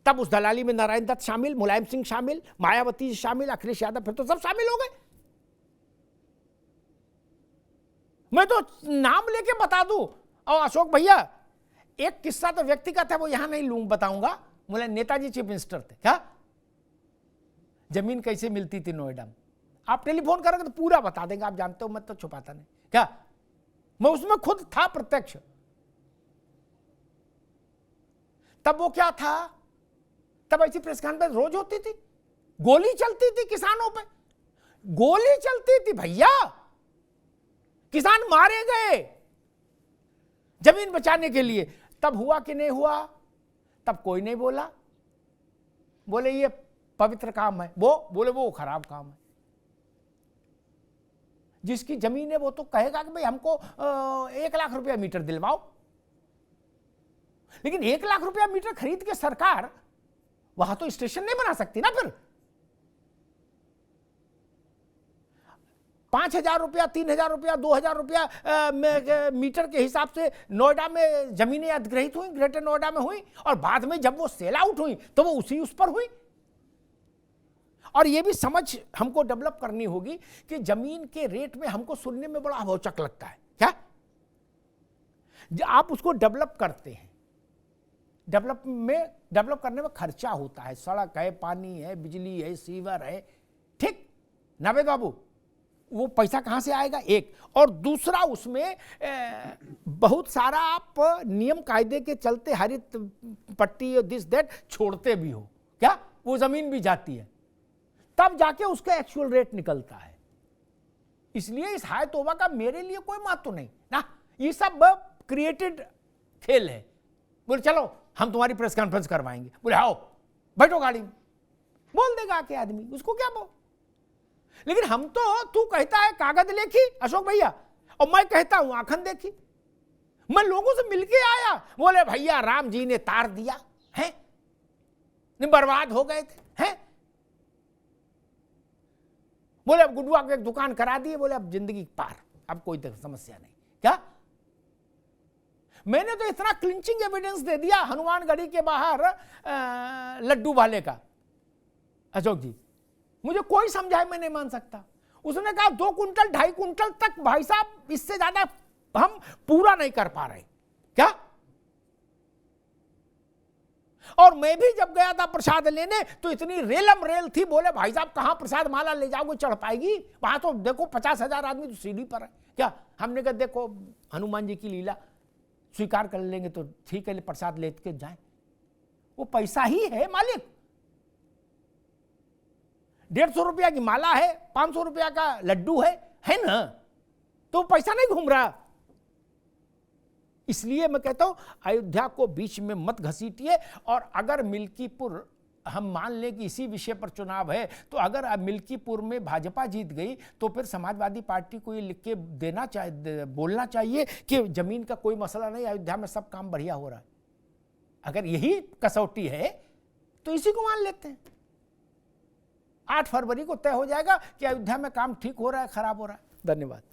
तब उस दलाली में नारायण दत्त शामिल, मुलायम सिंह शामिल, मायावती शामिल, अखिलेश यादव, फिर तो सब शामिल हो गए। मैं तो नाम लेके बता दूं। और अशोक भैया, एक किस्सा तो व्यक्तिगत है, वो यहां नहीं बताऊंगा। बोले नेताजी चीफ मिनिस्टर थे, क्या जमीन कैसे मिलती थी नोएडा में? आप टेलीफोन करोगे तो पूरा बता देंगे, आप जानते हो, मैं तो छुपाता नहीं। क्या मैं उसमें खुद था प्रत्यक्ष। तब वो क्या था, तब ऐसी प्रेस कॉन्फ्रेंस रोज होती थी, गोली चलती थी किसानों पे, गोली चलती थी भैया, किसान मारे गए जमीन बचाने के लिए। तब हुआ कि नहीं हुआ? तब कोई नहीं बोला। बोले ये पवित्र काम है, वो बोले वो खराब काम है। जिसकी जमीन है वो तो कहेगा कि भाई हमको 1 लाख रुपया मीटर दिलवाओ। लेकिन 1 लाख रुपया मीटर खरीद के सरकार वहां तो स्टेशन नहीं बना सकती ना। फिर 5,000 रुपया, 3,000 रुपया, 2,000 रुपया मीटर के हिसाब से नोएडा में जमीनें अधिग्रहित हुई, ग्रेटर नोएडा में हुई, और बाद में जब वो सेल आउट हुई तो वो उस पर हुई। और ये भी समझ हमको डेवलप करनी होगी कि जमीन के रेट में हमको सुनने में बड़ा अवचक लगता है। क्या आप उसको डेवलप करते हैं, डेवलप करने में खर्चा होता है, सड़क है, पानी है, बिजली है, सीवर है, ठीक नावेद बाबू, वो पैसा कहां से आएगा? एक। और दूसरा, उसमें बहुत सारा आप नियम कायदे के चलते हरित पट्टी दिस दैट छोड़ते भी हो, क्या वो जमीन भी जाती है, तब जाके उसका एक्चुअल रेट निकलता है। इसलिए इस हाय तौबा का मेरे लिए कोई महत्व नहीं ना, ये सब क्रिएटेड खेल है। बोले चलो हम तुम्हारी प्रेस कॉन्फ्रेंस करवाएंगे, बोले आओ बैठो गाड़ी में, बोल देगा आके आदमी, उसको क्या बोल। लेकिन हम तो, तू कहता है कागज लेखी अशोक भैया, और मैं कहता हूं आंखन देखी। मैं लोगों से मिलके आया, बोले भैया राम जी ने तार दिया है, बर्बाद हो गए थे हैं। बोले अब गुडुआ को एक दुकान करा दिए, बोले अब जिंदगी पार, अब कोई समस्या नहीं। क्या मैंने तो इतना क्लिंचिंग एविडेंस दे दिया हनुमानगढ़ी के बाहर लड्डू वाले का, अशोक जी मुझे कोई समझाए मैं नहीं मान सकता। उसने कहा 2 कुंटल 2.5 कुंटल तक भाई साहब, इससे ज्यादा हम पूरा नहीं कर पा रहे। क्या? और मैं भी जब गया था प्रसाद लेने तो इतनी रेलम रेल थी, बोले भाई साहब कहां प्रसाद माला ले जाओगे, चढ़ पाएगी? वहां तो देखो 50,000 आदमी तो सीढ़ी पर है। क्या? हमने कहा देखो हनुमान जी की लीला, स्वीकार कर लेंगे तो ठीक है, प्रसाद लेके जाए, वो पैसा ही है मालिक। 150 रुपया की माला है, 500 रुपया का लड्डू है ना, तो पैसा नहीं घूम रहा। इसलिए मैं कहता हूं अयोध्या को बीच में मत घसीटिए। और अगर मिल्कीपुर, हम मान लें कि इसी विषय पर चुनाव है, तो अगर अब मिल्कीपुर में भाजपा जीत गई तो फिर समाजवादी पार्टी को ये लिख के देना चाहिए, बोलना चाहिए कि जमीन का कोई मसला नहीं, अयोध्या में सब काम बढ़िया हो रहा है। अगर यही कसौटी है तो इसी को मान लेते हैं। 8 फरवरी को तय हो जाएगा कि अयोध्या में काम ठीक हो रहा है, खराब हो रहा है। धन्यवाद।